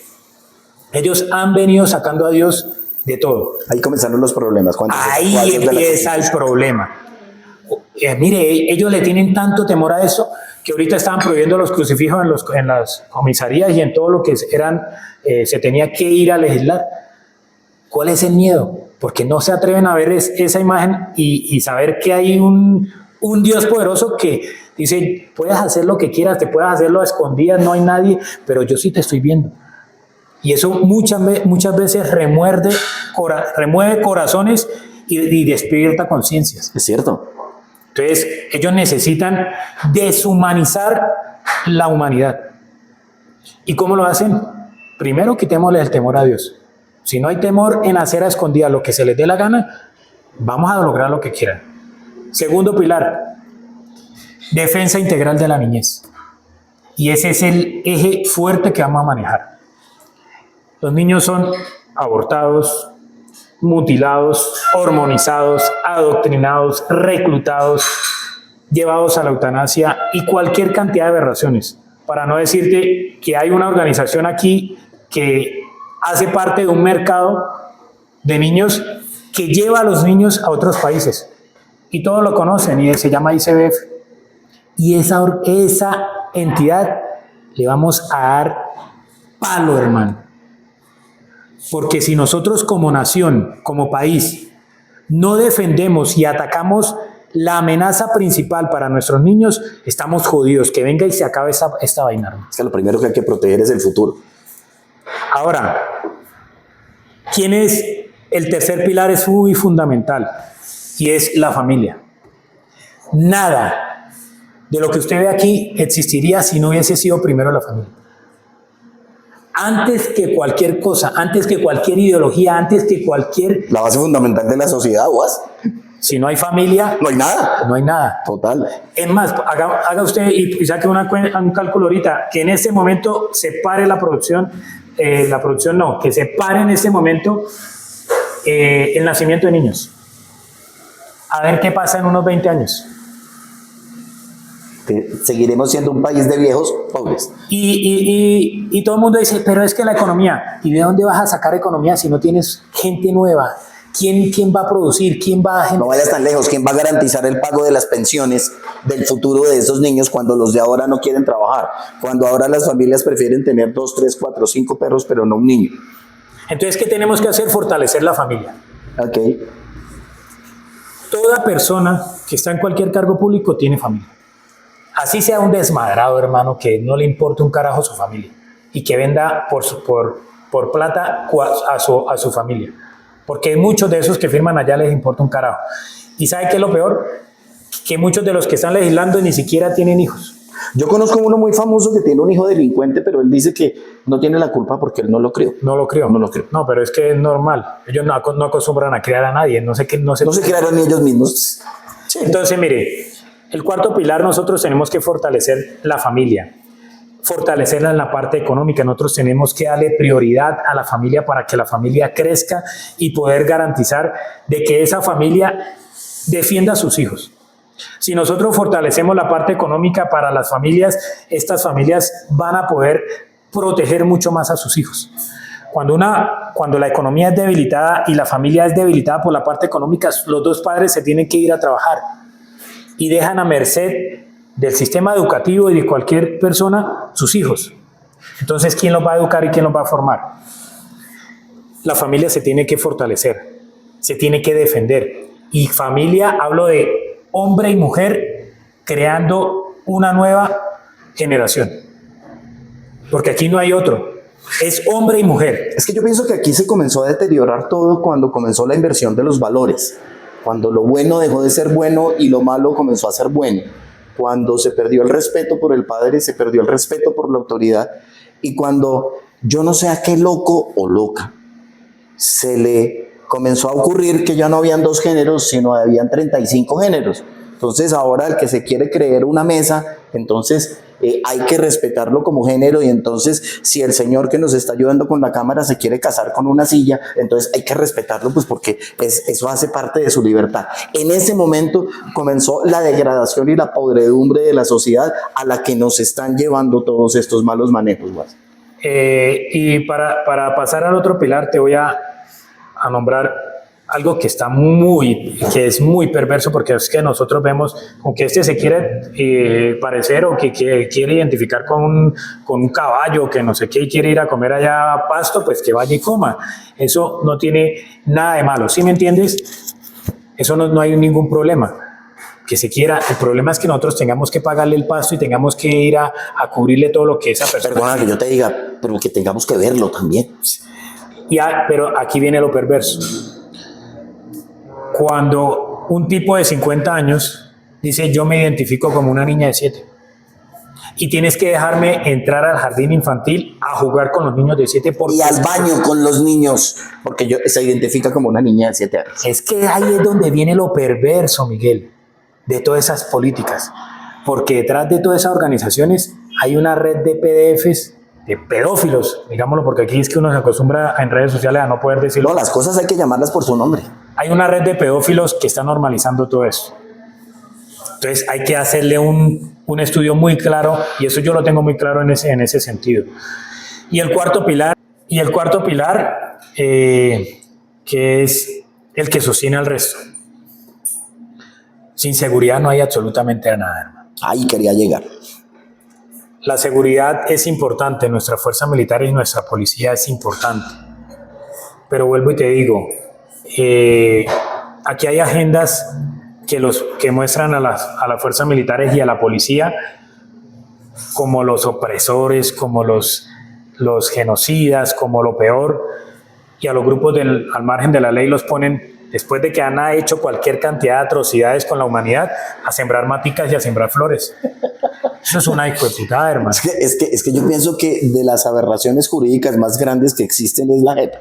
Ellos han venido sacando a Dios de todo. Ahí comenzaron los problemas. Ahí empieza el problema. Mire, ellos le tienen tanto temor a eso que ahorita estaban prohibiendo los crucifijos en las comisarías y en todo lo que se tenía que ir a legislar. ¿Cuál es el miedo? Porque no se atreven a ver esa imagen y saber que hay un Dios poderoso que dice, puedes hacer lo que quieras, te puedes hacerlo a escondidas, no hay nadie, pero yo sí te estoy viendo. Y eso muchas veces remueve corazones y despierta conciencias. Es cierto. Entonces, ellos necesitan deshumanizar la humanidad. ¿Y cómo lo hacen? Primero, quitémosle el temor a Dios. Si no hay temor en hacer a escondidas lo que se les dé la gana, vamos a lograr lo que quieran. Segundo pilar, defensa integral de la niñez. Y ese es el eje fuerte que vamos a manejar. Los niños son abortados, mutilados, hormonizados, adoctrinados, reclutados, llevados a la eutanasia y cualquier cantidad de aberraciones. Para no decirte que hay una organización aquí que hace parte de un mercado de niños que lleva a los niños a otros países. Y todos lo conocen y se llama ICBF. Y esa entidad le vamos a dar palo, hermano. Porque si nosotros como nación, como país, no defendemos y atacamos la amenaza principal para nuestros niños, estamos jodidos. Que venga y se acabe esta vaina, hermano. Es que lo primero que hay que proteger es el futuro. Ahora, ¿quién es el tercer pilar? Es muy fundamental y es la familia. Nada de lo que usted ve aquí existiría si no hubiese sido primero la familia. Antes que cualquier cosa, antes que cualquier ideología, antes que cualquier... La base fundamental de la sociedad, ¿was? Si no hay familia... No hay nada. No hay nada. Total. Es más, haga usted y saque un cálculo ahorita, que en este momento se pare la producción, que se pare en este momento el nacimiento de niños. A ver qué pasa en unos 20 años. Seguiremos siendo un país de viejos pobres. Y todo el mundo dice, pero es que la economía, ¿y de dónde vas a sacar economía si no tienes gente nueva? ¿Quién va a producir? ¿Quién va a...? No vayas tan lejos. ¿Quién va a garantizar el pago de las pensiones del futuro de esos niños cuando los de ahora no quieren trabajar? Cuando ahora las familias prefieren tener 2, 3, 4, 5 perros, pero no un niño. Entonces, ¿qué tenemos que hacer? Fortalecer la familia. Ok. Toda persona que está en cualquier cargo público tiene familia. Así sea un desmadrado, hermano, que no le importe un carajo a su familia y que venda por plata a su familia. Porque muchos de esos que firman allá les importa un carajo. ¿Y sabe qué es lo peor? Que muchos de los que están legislando ni siquiera tienen hijos. Yo conozco uno muy famoso que tiene un hijo delincuente, pero él dice que no tiene la culpa porque él no lo crió. No lo crió. No lo crió. No, pero es que es normal. Ellos no acostumbran a criar a nadie. No se criaron ni ellos mismos. Sí. Entonces, mire, el cuarto pilar, nosotros tenemos que fortalecer la familia. Fortalecerla en la parte económica. Nosotros tenemos que darle prioridad a la familia para que la familia crezca y poder garantizar de que esa familia defienda a sus hijos. Si nosotros fortalecemos la parte económica para las familias, estas familias van a poder proteger mucho más a sus hijos. Cuando la economía es debilitada y la familia es debilitada por la parte económica, los dos padres se tienen que ir a trabajar y dejan a merced del sistema educativo y de cualquier persona sus hijos. Entonces, ¿quién los va a educar y quién los va a formar? La familia se tiene que fortalecer, se tiene que defender. Y familia, hablo de hombre y mujer creando una nueva generación. Porque aquí no hay otro. Es hombre y mujer. Es que yo pienso que aquí se comenzó a deteriorar todo cuando comenzó la inversión de los valores, cuando lo bueno dejó de ser bueno y lo malo comenzó a ser bueno, cuando se perdió el respeto por el padre, se perdió el respeto por la autoridad, y cuando yo no sé a qué loco o loca se le comenzó a ocurrir que ya no habían 2 géneros, sino habían 35 géneros. Entonces ahora el que se quiere creer una mesa, entonces hay que respetarlo como género, y entonces si el señor que nos está ayudando con la cámara se quiere casar con una silla, entonces hay que respetarlo, pues porque eso hace parte de su libertad. En ese momento comenzó la degradación y la podredumbre de la sociedad a la que nos están llevando todos estos malos manejos, Guas. Y para pasar al otro pilar te voy a nombrar algo que es muy perverso, porque es que nosotros vemos con que se quiere parecer o que quiere identificar con un caballo, que no sé qué, y quiere ir a comer allá a pasto, pues que vaya y coma. Eso no tiene nada de malo, ¿sí me entiendes? Eso no hay ningún problema. Que se quiera, el problema es que nosotros tengamos que pagarle el pasto y tengamos que ir a cubrirle todo lo que esa persona... Perdona que yo te diga, pero que tengamos que verlo también. Pero aquí viene lo perverso. Cuando un tipo de 50 años dice yo me identifico como una niña de 7 y tienes que dejarme entrar al jardín infantil a jugar con los niños de 7 y al baño con los niños, porque se identifica como una niña de 7 años. Es que ahí es donde viene lo perverso, Miguel, de todas esas políticas, porque detrás de todas esas organizaciones hay una red de PDFs, de pedófilos, digámoslo, porque aquí es que uno se acostumbra en redes sociales a no poder decirlo. No, las cosas hay que llamarlas por su nombre. Hay una red de pedófilos que está normalizando todo eso. Entonces hay que hacerle un estudio muy claro, y eso yo lo tengo muy claro en ese sentido. Y el cuarto pilar, que es el que sostiene al resto. Sin seguridad no hay absolutamente nada, hermano. Ahí quería llegar. La seguridad es importante, nuestra fuerza militar y nuestra policía es importante. Pero vuelvo y te digo, aquí hay agendas que muestran a las fuerzas militares y a la policía como los opresores, como los genocidas, como lo peor, y a los grupos al margen de la ley los ponen, después de que han hecho cualquier cantidad de atrocidades con la humanidad, a sembrar maticas y a sembrar flores. Eso es una hijueputada, hermano. Es que yo pienso que de las aberraciones jurídicas más grandes que existen es la JEP.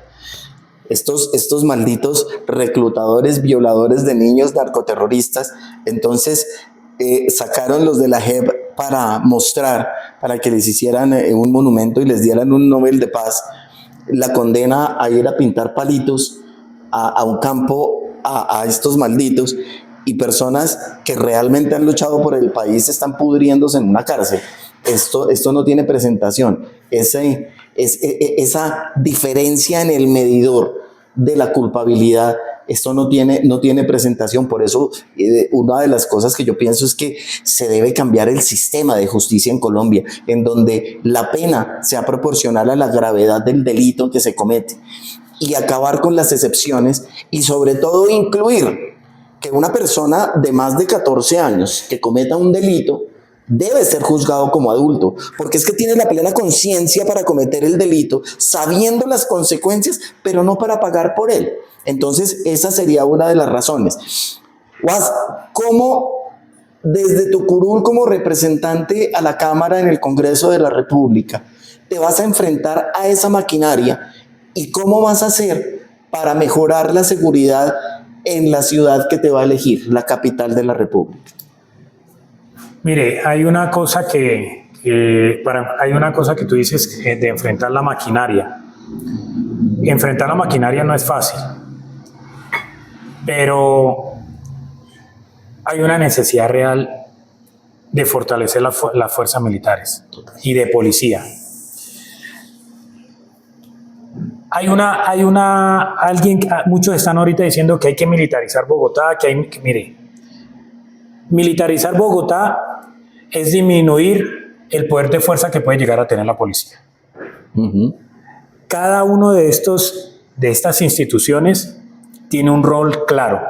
Estos malditos reclutadores, violadores de niños, narcoterroristas, entonces sacaron los de la JEP para mostrar, para que les hicieran un monumento y les dieran un Nobel de Paz, la condena a ir a pintar palitos a un campo a estos malditos, y personas que realmente han luchado por el país están pudriéndose en una cárcel. Esto no tiene presentación. Esa diferencia en el medidor de la culpabilidad, esto no tiene presentación. Por eso una de las cosas que yo pienso es que se debe cambiar el sistema de justicia en Colombia, en donde la pena sea proporcional a la gravedad del delito que se comete, y acabar con las excepciones, y sobre todo incluir que una persona de más de 14 años que cometa un delito debe ser juzgado como adulto, porque es que tiene la plena conciencia para cometer el delito, sabiendo las consecuencias, pero no para pagar por él. Entonces, esa sería una de las razones. Guas, ¿cómo desde tu curul como representante a la Cámara en el Congreso de la República te vas a enfrentar a esa maquinaria, y cómo vas a hacer para mejorar la seguridad en la ciudad que te va a elegir, la capital de la República? Mire, hay una cosa que tú dices de enfrentar la maquinaria. Enfrentar la maquinaria no es fácil, pero hay una necesidad real de fortalecer las fuerzas militares y de policía. Muchos están ahorita diciendo que hay que militarizar Bogotá, mire, militarizar Bogotá es disminuir el poder de fuerza que puede llegar a tener la policía. Cada uno de estas instituciones tiene un rol claro.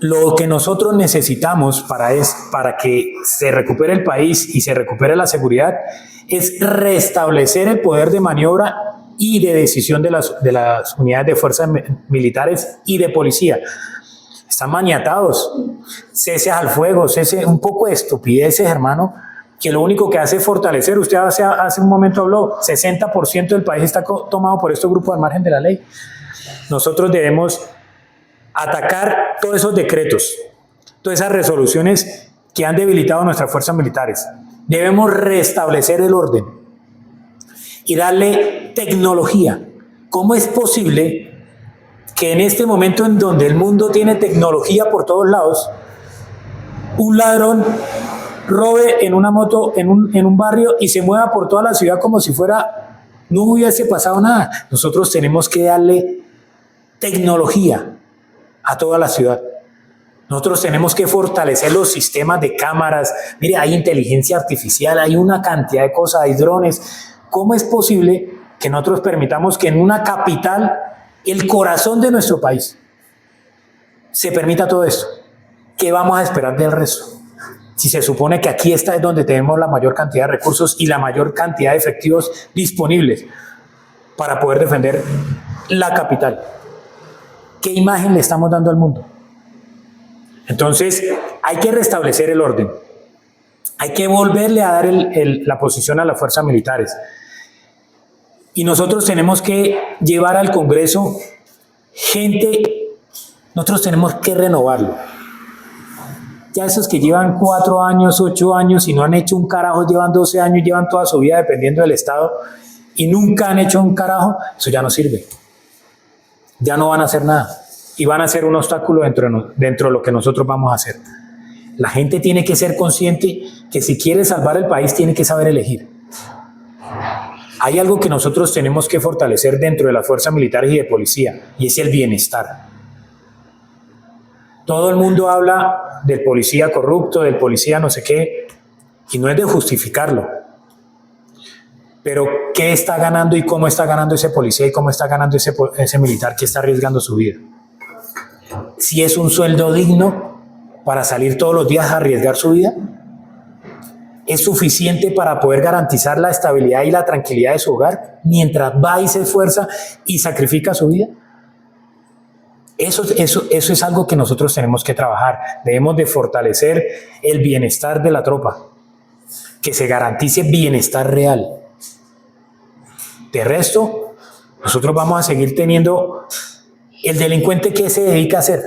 lo que nosotros necesitamos para que se recupere el país y se recupere la seguridad es restablecer el poder de maniobra y de decisión de las unidades de fuerzas militares y de policía. Están maniatados, cese al fuego, cese, un poco de estupideces, hermano, que lo único que hace es fortalecer. Usted hace un momento habló, 60% del país está tomado por estos grupos al margen de la ley. Nosotros debemos atacar todos esos decretos, todas esas resoluciones que han debilitado nuestras fuerzas militares. Debemos restablecer el orden y darle tecnología. ¿Cómo es posible que en este momento en donde el mundo tiene tecnología por todos lados, un ladrón robe en una moto en un barrio y se mueva por toda la ciudad como si no hubiese pasado nada? Nosotros tenemos que darle tecnología a toda la ciudad. Nosotros tenemos que fortalecer los sistemas de cámaras. Mire, hay inteligencia artificial, hay una cantidad de cosas, hay drones. ¿Cómo es posible que nosotros permitamos que en una capital, el corazón de nuestro país, se permita todo esto? ¿Qué vamos a esperar del resto? Si se supone que aquí es donde tenemos la mayor cantidad de recursos y la mayor cantidad de efectivos disponibles para poder defender la capital. ¿Qué imagen le estamos dando al mundo? Entonces, hay que restablecer el orden. Hay que volverle a dar la posición a las fuerzas militares. Y nosotros tenemos que llevar al Congreso nosotros tenemos que renovarlo. Ya esos que llevan 4 años, 8 años y no han hecho un carajo, llevan 12 años, llevan toda su vida dependiendo del Estado y nunca han hecho un carajo, eso ya no sirve. Ya no van a hacer nada y van a ser un obstáculo dentro de lo que nosotros vamos a hacer. La gente tiene que ser consciente que si quiere salvar el país tiene que saber elegir. Hay algo que nosotros tenemos que fortalecer dentro de las fuerzas militares y de policía y es el bienestar. Todo el mundo habla del policía corrupto, del policía no sé qué, y no es de justificarlo. Pero ¿qué está ganando y cómo está ganando ese policía y cómo está ganando ese militar que está arriesgando su vida? Si es un sueldo digno para salir todos los días a arriesgar su vida, ¿es suficiente para poder garantizar la estabilidad y la tranquilidad de su hogar mientras va y se esfuerza y sacrifica su vida? Eso es algo que nosotros tenemos que trabajar. Debemos de fortalecer el bienestar de la tropa, que se garantice bienestar real. De resto, nosotros vamos a seguir teniendo el delincuente que se dedica a hacer,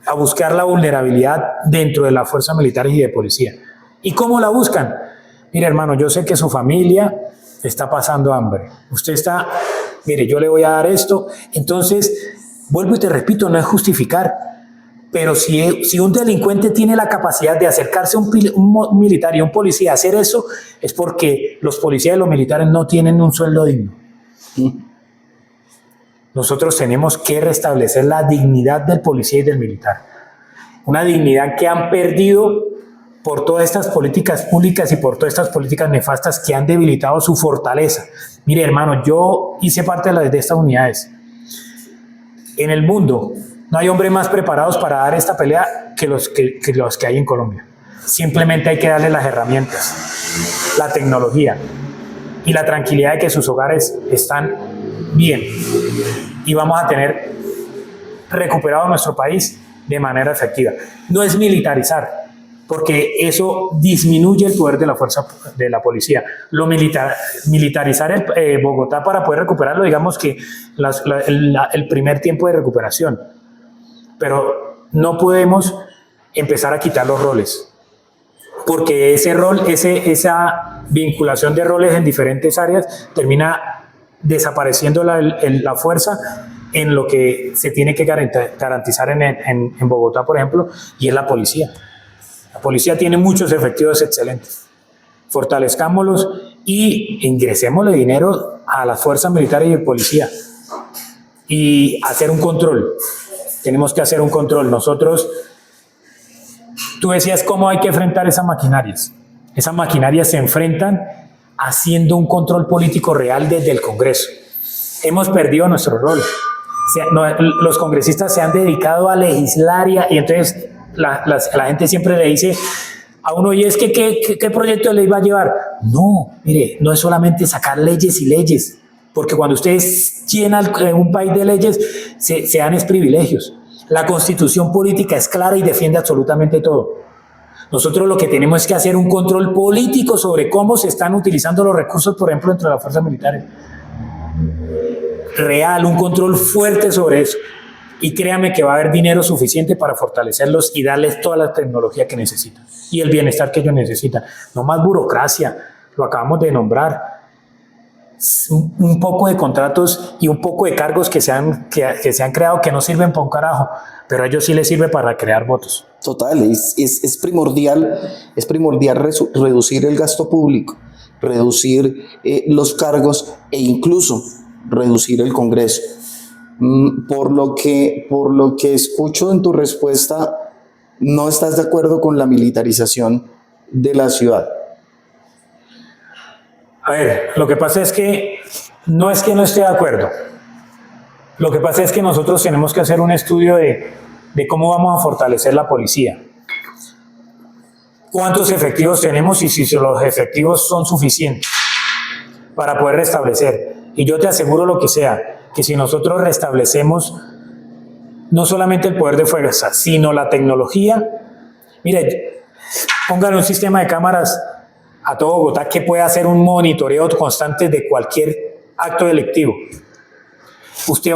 a buscar la vulnerabilidad dentro de las fuerzas militares y de policía. ¿Y cómo la buscan? Mire, hermano, yo sé que su familia está pasando hambre. Mire, yo le voy a dar esto. Entonces, vuelvo y te repito, no es justificar, pero si un delincuente tiene la capacidad de acercarse a un militar y a un policía a hacer eso, es porque los policías y los militares no tienen un sueldo digno. Nosotros tenemos que restablecer la dignidad del policía y del militar. Una dignidad que han perdido por todas estas políticas públicas y por todas estas políticas nefastas que han debilitado su fortaleza. Mire, hermano, yo hice parte de estas unidades. En el mundo no hay hombres más preparados para dar esta pelea que los que hay en Colombia. Simplemente hay que darle las herramientas, la tecnología y la tranquilidad de que sus hogares están bien. Y vamos a tener recuperado nuestro país de manera efectiva. No es militarizar, porque eso disminuye el poder de la fuerza de la policía. Militarizar Bogotá para poder recuperarlo, digamos que el primer tiempo de recuperación. Pero no podemos empezar a quitar los roles, porque esa vinculación de roles en diferentes áreas termina desapareciendo la fuerza en lo que se tiene que garantizar en Bogotá, por ejemplo, y es la policía. La policía tiene muchos efectivos excelentes. Fortalezcámoslos y ingresémosle dinero a las fuerzas militares y de policía. Y hacer un control. Tenemos que hacer un control. Tú decías cómo hay que enfrentar esas maquinarias. Esas maquinarias se enfrentan haciendo un control político real desde el Congreso. Hemos perdido nuestro rol. los congresistas se han dedicado a legislar y entonces la gente siempre le dice a uno, y es que ¿qué proyecto de ley va a llevar? No, mire, no es solamente sacar leyes y leyes, porque cuando ustedes llenan un país de leyes, se dan es privilegios. La constitución política es clara y defiende absolutamente todo. Nosotros lo que tenemos es que hacer un control político sobre cómo se están utilizando los recursos, por ejemplo, dentro de las fuerzas militares. Real, un control fuerte sobre eso. Y créame que va a haber dinero suficiente para fortalecerlos y darles toda la tecnología que necesitan y el bienestar que ellos necesitan. No más burocracia, lo acabamos de nombrar. Un poco de contratos y un poco de cargos que se han creado que no sirven para un carajo, pero a ellos sí les sirve para crear votos. Total, es primordial reducir el gasto público, reducir los cargos e incluso reducir el Congreso. Por lo que escucho en tu respuesta, no estás de acuerdo con la militarización de la ciudad. A ver, lo que pasa es que no esté de acuerdo. Lo que pasa es que nosotros tenemos que hacer un estudio de cómo vamos a fortalecer la policía. ¿Cuántos efectivos tenemos y si los efectivos son suficientes para poder restablecer? Y yo te aseguro lo que sea, que si nosotros restablecemos no solamente el poder de fuerza, sino la tecnología, mire, póngale un sistema de cámaras a todo Bogotá que pueda hacer un monitoreo constante de cualquier acto delictivo. Usted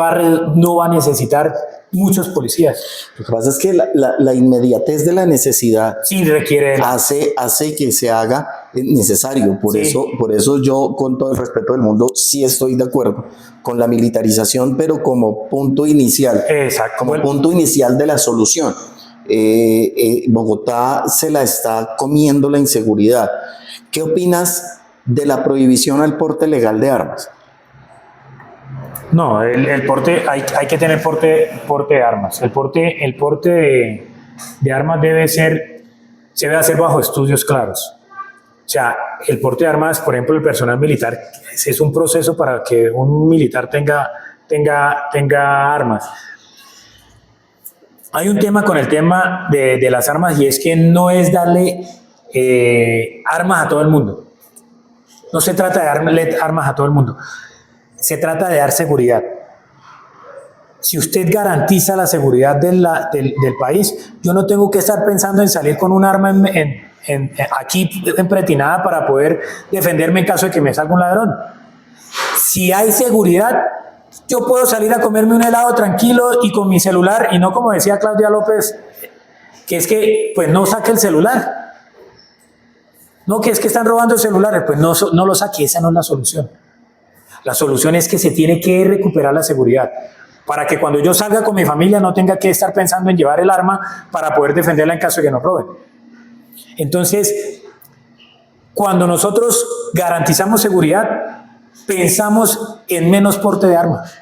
no va a necesitar muchos policías. Lo que pasa es que la inmediatez de la necesidad sí requiere hace que se haga necesario. Por eso yo, con todo el respeto del mundo, sí estoy de acuerdo con la militarización, pero como punto inicial. Exacto. Como punto inicial de la solución. Bogotá se la está comiendo la inseguridad. ¿Qué opinas de la prohibición al porte legal de armas? No, el porte, hay que tener porte de armas. El porte de armas se debe hacer bajo estudios claros. O sea, el porte de armas, por ejemplo, el personal militar, es un proceso para que un militar tenga armas. Hay un tema con el tema de las armas y es que no es darle armas a todo el mundo. No se trata de darle armas a todo el mundo. Se trata de dar seguridad. Si usted garantiza la seguridad del país, yo no tengo que estar pensando en salir con un arma aquí empretinada para poder defenderme en caso de que me salga un ladrón. Si hay seguridad, yo puedo salir a comerme un helado tranquilo y con mi celular, y no como decía Claudia López, que es que pues no saque el celular. No, que es que están robando celulares, pues no lo saque, esa no es la solución. La solución es que se tiene que recuperar la seguridad para que cuando yo salga con mi familia no tenga que estar pensando en llevar el arma para poder defenderla en caso de que nos roben. Entonces, cuando nosotros garantizamos seguridad, pensamos en menos porte de armas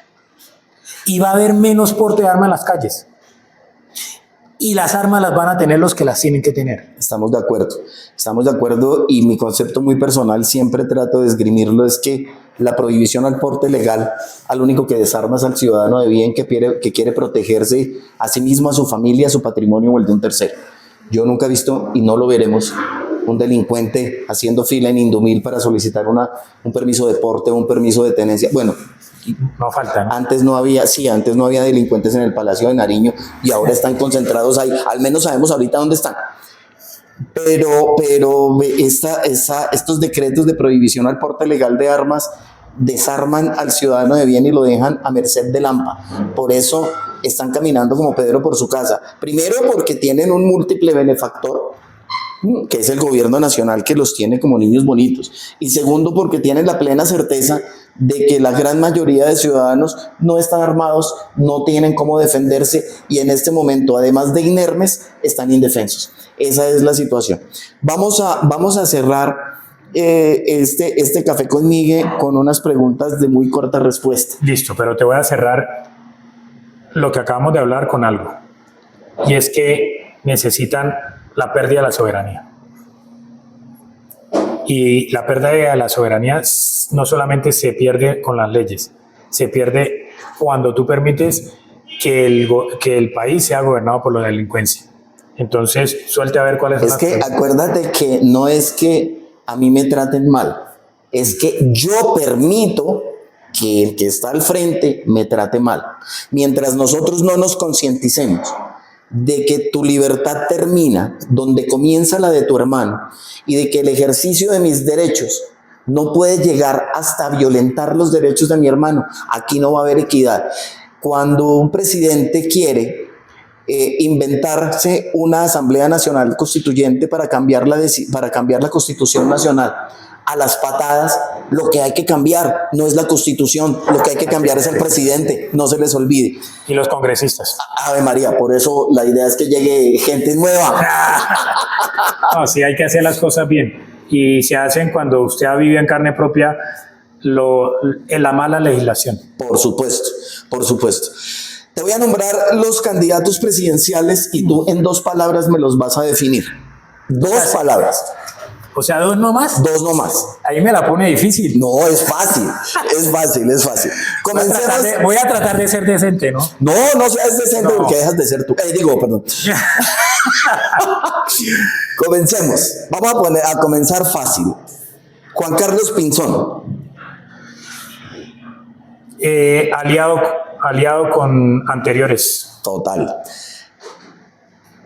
y va a haber menos porte de armas en las calles. Y las armas las van a tener los que las tienen que tener. Estamos de acuerdo y mi concepto muy personal, siempre trato de esgrimirlo, es que la prohibición al porte legal, al único que desarma es al ciudadano de bien que quiere protegerse a sí mismo, a su familia, a su patrimonio o el de un tercero. Yo nunca he visto, y no lo veremos, un delincuente haciendo fila en Indumil para solicitar un permiso de porte o un permiso de tenencia. Bueno, no faltan. Antes no había delincuentes en el Palacio de Nariño y ahora están concentrados ahí. Al menos sabemos ahorita dónde están. Pero estos decretos de prohibición al porte legal de armas desarman al ciudadano de bien y lo dejan a merced del AMPA. Por eso están caminando como Pedro por su casa. Primero porque tienen un múltiple benefactor, que es el gobierno nacional, que los tiene como niños bonitos. Y segundo porque tienen la plena certeza de que la gran mayoría de ciudadanos no están armados, no tienen cómo defenderse y en este momento, además de inermes, están indefensos. Esa es la situación. Vamos a cerrar este café con Migue con unas preguntas de muy corta respuesta. Listo, pero te voy a cerrar lo que acabamos de hablar con algo. Y es que necesitan la pérdida de la soberanía. Y la pérdida de la soberanía no solamente se pierde con las leyes, se pierde cuando tú permites que el país sea gobernado por la delincuencia. Entonces, suelte a ver cuáles son Es que acuérdate que no es que a mí me traten mal, es que yo permito que el que está al frente me trate mal. Mientras nosotros no nos concienticemos de que tu libertad termina donde comienza la de tu hermano y de que el ejercicio de mis derechos no puede llegar hasta violentar los derechos de mi hermano, aquí no va a haber equidad. Cuando un presidente quiere inventarse una Asamblea Nacional Constituyente para cambiar la Constitución Nacional a las patadas, lo que hay que cambiar no es la Constitución, lo que hay que cambiar es el presidente, no se les olvide. Y los congresistas. Ave María, por eso la idea es que llegue gente nueva. No, sí, hay que hacer las cosas bien. Y se hacen cuando usted ha vivido en carne propia la mala legislación. Por supuesto, por supuesto. Te voy a nombrar los candidatos presidenciales y tú en 2 palabras me los vas a definir. 2 palabras. O sea, 2 nomás. 2 nomás. Ahí me la pone difícil. No, es fácil, es fácil, es fácil. Comencemos. Voy a tratar de ser decente, ¿no? No, no seas decente porque dejas de ser tú. Perdón. Comencemos. Vamos a comenzar fácil. Juan Carlos Pinzón. Aliado con anteriores. Total.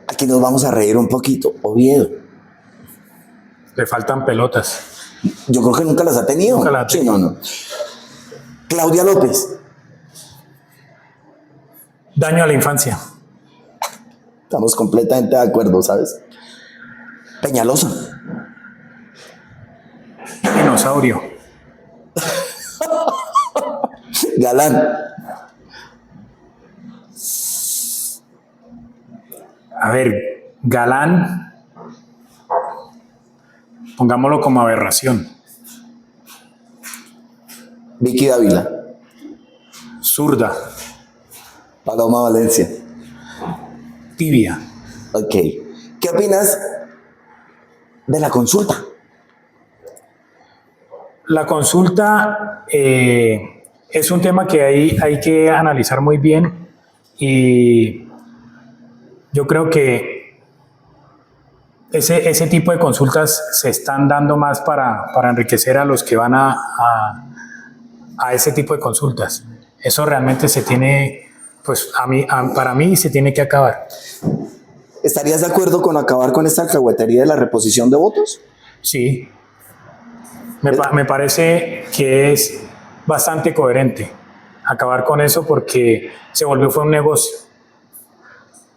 Aquí nos vamos a reír un poquito. Oviedo. Le faltan pelotas. Yo creo que nunca las ha tenido. Nunca las ha tenido. Sí, no. Claudia López. Daño a la infancia. Estamos completamente de acuerdo, ¿sabes? Peñalosa. Dinosaurio. Galán. A ver, Galán, pongámoslo como aberración. Vicky Dávila. Zurda. Paloma Valencia. Tibia. Ok. ¿Qué opinas de la consulta? La consulta es un tema que hay que analizar muy bien y yo creo que ese tipo de consultas se están dando más para enriquecer a los que van a ese tipo de consultas. Eso realmente se tiene, pues para mí se tiene que acabar. ¿Estarías de acuerdo con acabar con esta alcahuetería de la reposición de votos? Sí. Me parece que es bastante coherente acabar con eso porque fue un negocio.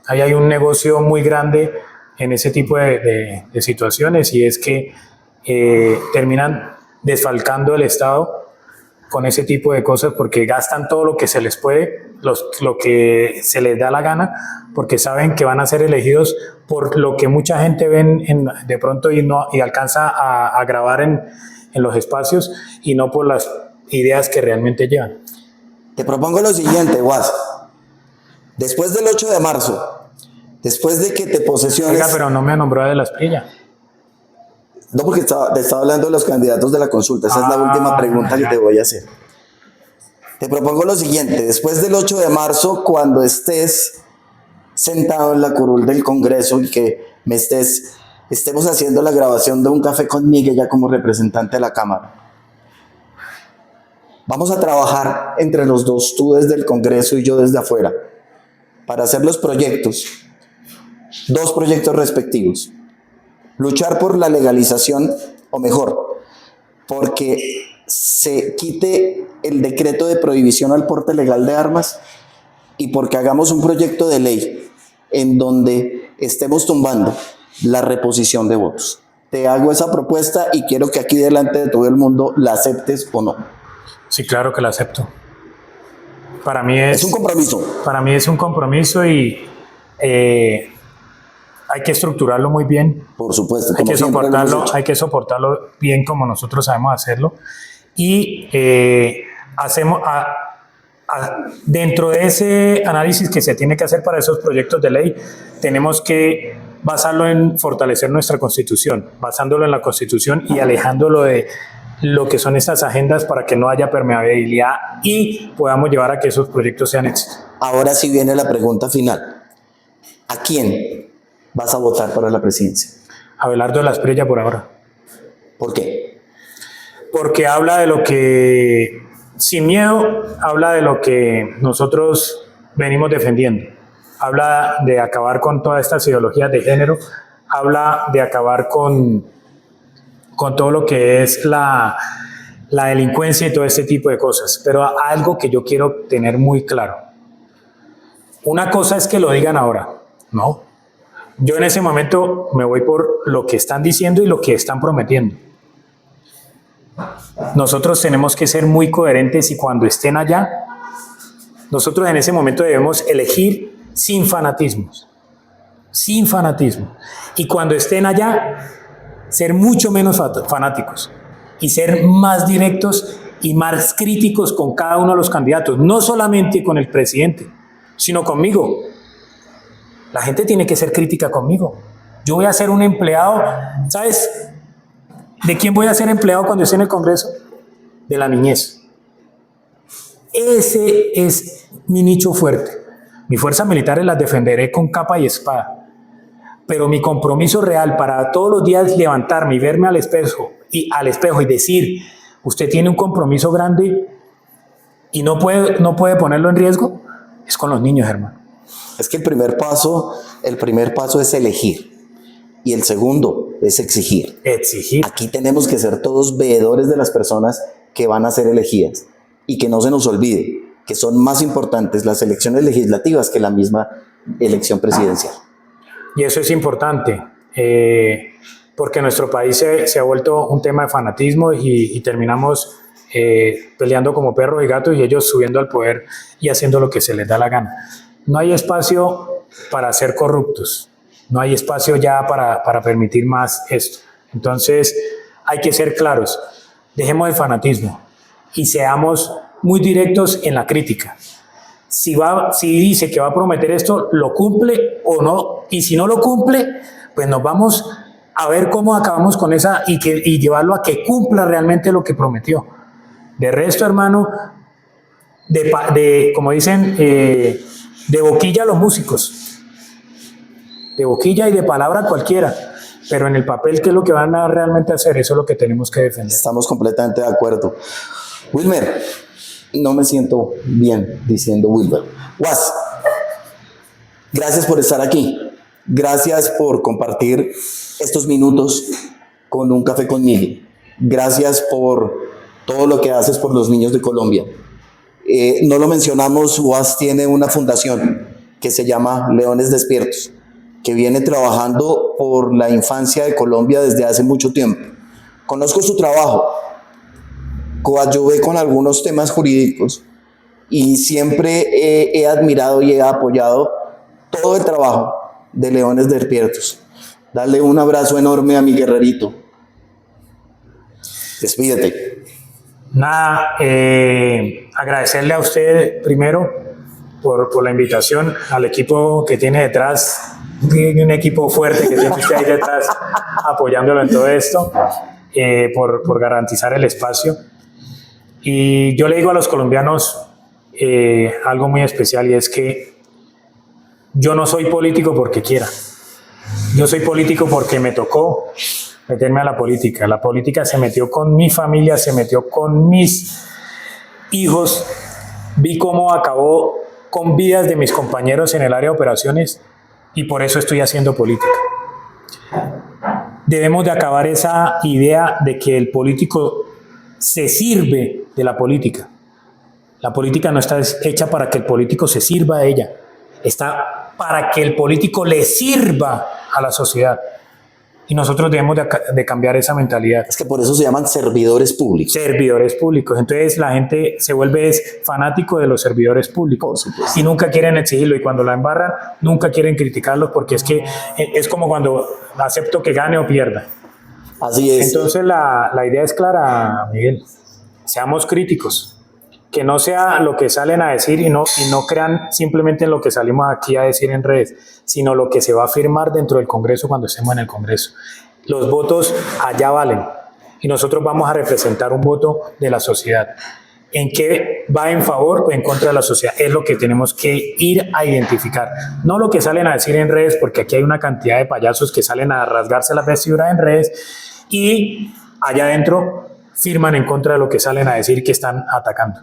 Ahí hay un negocio muy grande en ese tipo de situaciones y es que terminan desfalcando el Estado con ese tipo de cosas porque gastan todo lo que se les puede, lo que se les da la gana, porque saben que van a ser elegidos por lo que mucha gente ven de pronto y alcanza a grabar en los espacios y no por las ideas que realmente llevan. Te propongo lo siguiente, Guas. Después del 8 de marzo, después de que te posesiones... Oiga, pero no me nombró a De la Espriella. No, porque te estaba hablando de los candidatos de la consulta. Esa es la última pregunta que te voy a hacer. Te propongo lo siguiente. Después del 8 de marzo, cuando estés sentado en la curul del Congreso y que estemos haciendo la grabación de Un Café con Miguel ya como representante de la Cámara, vamos a trabajar entre los dos, tú desde el Congreso y yo desde afuera, para hacer los proyectos, 2 proyectos respectivos. Luchar por la legalización, o mejor, porque se quite el decreto de prohibición al porte legal de armas y porque hagamos un proyecto de ley en donde estemos tumbando la reposición de votos. Te hago esa propuesta y quiero que aquí delante de todo el mundo la aceptes o no. Sí, claro que la acepto. Para mí es un compromiso. Para mí es un compromiso y hay que estructurarlo muy bien. Por supuesto. Hay que soportarlo bien como nosotros sabemos hacerlo. Y dentro de ese análisis que se tiene que hacer para esos proyectos de ley, tenemos que basarlo en fortalecer nuestra Constitución, basándolo en la Constitución y alejándolo de lo que son estas agendas para que no haya permeabilidad y podamos llevar a que esos proyectos sean éxitos. Ahora sí viene la pregunta final. ¿A quién vas a votar para la presidencia? Abelardo de la Espriella por ahora. ¿Por qué? Porque habla de lo que, sin miedo, habla de lo que nosotros venimos defendiendo. Habla de acabar con todas estas ideologías de género, habla de acabar con todo lo que es la delincuencia y todo este tipo de cosas. Pero algo que yo quiero tener muy claro. Una cosa es que lo digan ahora, ¿no? Yo en ese momento me voy por lo que están diciendo y lo que están prometiendo. Nosotros tenemos que ser muy coherentes y cuando estén allá, nosotros en ese momento debemos elegir sin fanatismos, sin fanatismo. Y cuando estén allá, ser mucho menos fanáticos y ser más directos y más críticos con cada uno de los candidatos, no solamente con el presidente, sino conmigo. La gente tiene que ser crítica conmigo. Yo voy a ser un empleado, ¿sabes? ¿De quién voy a ser empleado cuando esté en el Congreso? De la niñez. Ese es mi nicho fuerte. Mis fuerzas militares las defenderé con capa y espada. Pero mi compromiso real para todos los días levantarme y verme al espejo y decir, usted tiene un compromiso grande y no puede ponerlo en riesgo, es con los niños, hermano. Es que el primer paso es elegir y el segundo es exigir. Exigir. Aquí tenemos que ser todos veedores de las personas que van a ser elegidas y que no se nos olvide que son más importantes las elecciones legislativas que la misma elección presidencial. Y eso es importante, porque nuestro país se ha vuelto un tema de fanatismo y terminamos peleando como perros y gatos y ellos subiendo al poder y haciendo lo que se les da la gana. No hay espacio para ser corruptos, no hay espacio ya para permitir más esto. Entonces hay que ser claros, dejemos el fanatismo y seamos muy directos en la crítica. Si dice que va a prometer esto, lo cumple o no, y si no lo cumple, pues nos vamos a ver cómo acabamos con esa y llevarlo a que cumpla realmente lo que prometió. De resto, hermano, como dicen, de boquilla a los músicos, de boquilla y de palabra cualquiera, pero en el papel, ¿qué es lo que van a realmente hacer? Eso es lo que tenemos que defender. Estamos completamente de acuerdo. Wilmer, no me siento bien diciendo Wilmer. Was, gracias por estar aquí. Gracias por compartir estos minutos con Un Café con Mili. Gracias por todo lo que haces por los niños de Colombia. No lo mencionamos, Was tiene una fundación que se llama Leones Despiertos, que viene trabajando por la infancia de Colombia desde hace mucho tiempo. Conozco su trabajo, coadyuvé con algunos temas jurídicos y siempre he admirado y he apoyado todo el trabajo de Leones Despiertos. Dale un abrazo enorme a mi guerrerito. Despídete. Nada, agradecerle a usted primero por la invitación, al equipo que tiene detrás, un equipo fuerte que tiene usted ahí detrás apoyándolo en todo esto, por garantizar el espacio. Y yo le digo a los colombianos algo muy especial, y es que yo no soy político porque quiera. Yo soy político porque me tocó meterme a la política. La política se metió con mi familia, se metió con mis hijos. Vi cómo acabó con vidas de mis compañeros en el área de operaciones y por eso estoy haciendo política. Debemos de acabar esa idea de que el político se sirve de la política. La política no está hecha para que el político se sirva de ella. Está para que el político le sirva a la sociedad. Y nosotros debemos de cambiar esa mentalidad. Es que por eso se llaman servidores públicos. Servidores públicos. Entonces la gente se vuelve fanático de los servidores públicos y nunca quieren exigirlo. Y cuando la embarran, nunca quieren criticarlos porque es que es como cuando acepto que gane o pierda. Así es. Entonces la idea es clara, Miguel. Seamos críticos. Que no sea lo que salen a decir y no crean simplemente en lo que salimos aquí a decir en redes, sino lo que se va a firmar dentro del Congreso cuando estemos en el Congreso. Los votos allá valen. y nosotros vamos a representar un voto de la sociedad. ¿En qué va en favor o en contra de la sociedad? Es lo que tenemos que ir a identificar. No lo que salen a decir en redes, porque aquí hay una cantidad de payasos que salen a rasgarse las vestiduras en redes y allá adentro firman en contra de lo que salen a decir que están atacando.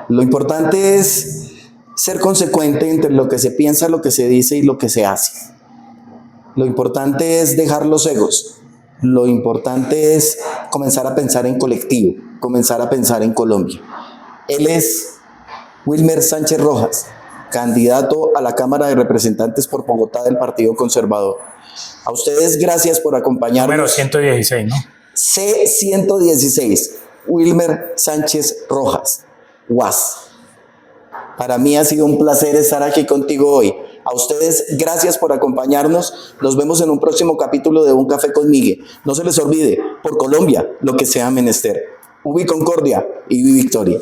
Lo importante es ser consecuente entre lo que se piensa, lo que se dice y lo que se hace. Lo importante es dejar los egos. Lo importante es comenzar a pensar en colectivo, comenzar a pensar en Colombia. Él es Wilmer Sánchez Rojas, candidato a la Cámara de Representantes por Bogotá del Partido Conservador. A ustedes gracias por acompañarnos. Número 116, ¿no? C116, Wilmer Sánchez Rojas, UAS. Para mí ha sido un placer estar aquí contigo hoy. A ustedes, gracias por acompañarnos. Nos vemos en un próximo capítulo de Un Café con Migue. No se les olvide, por Colombia, lo que sea menester. Ubi Concordia y Vivi Victoria.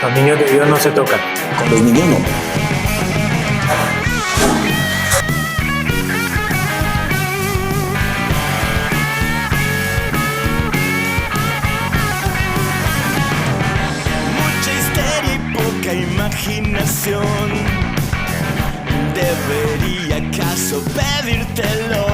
Los niños de Dios no se tocan. Con los niños no. Mucha histeria y poca imaginación. ¿Debería acaso pedírtelo?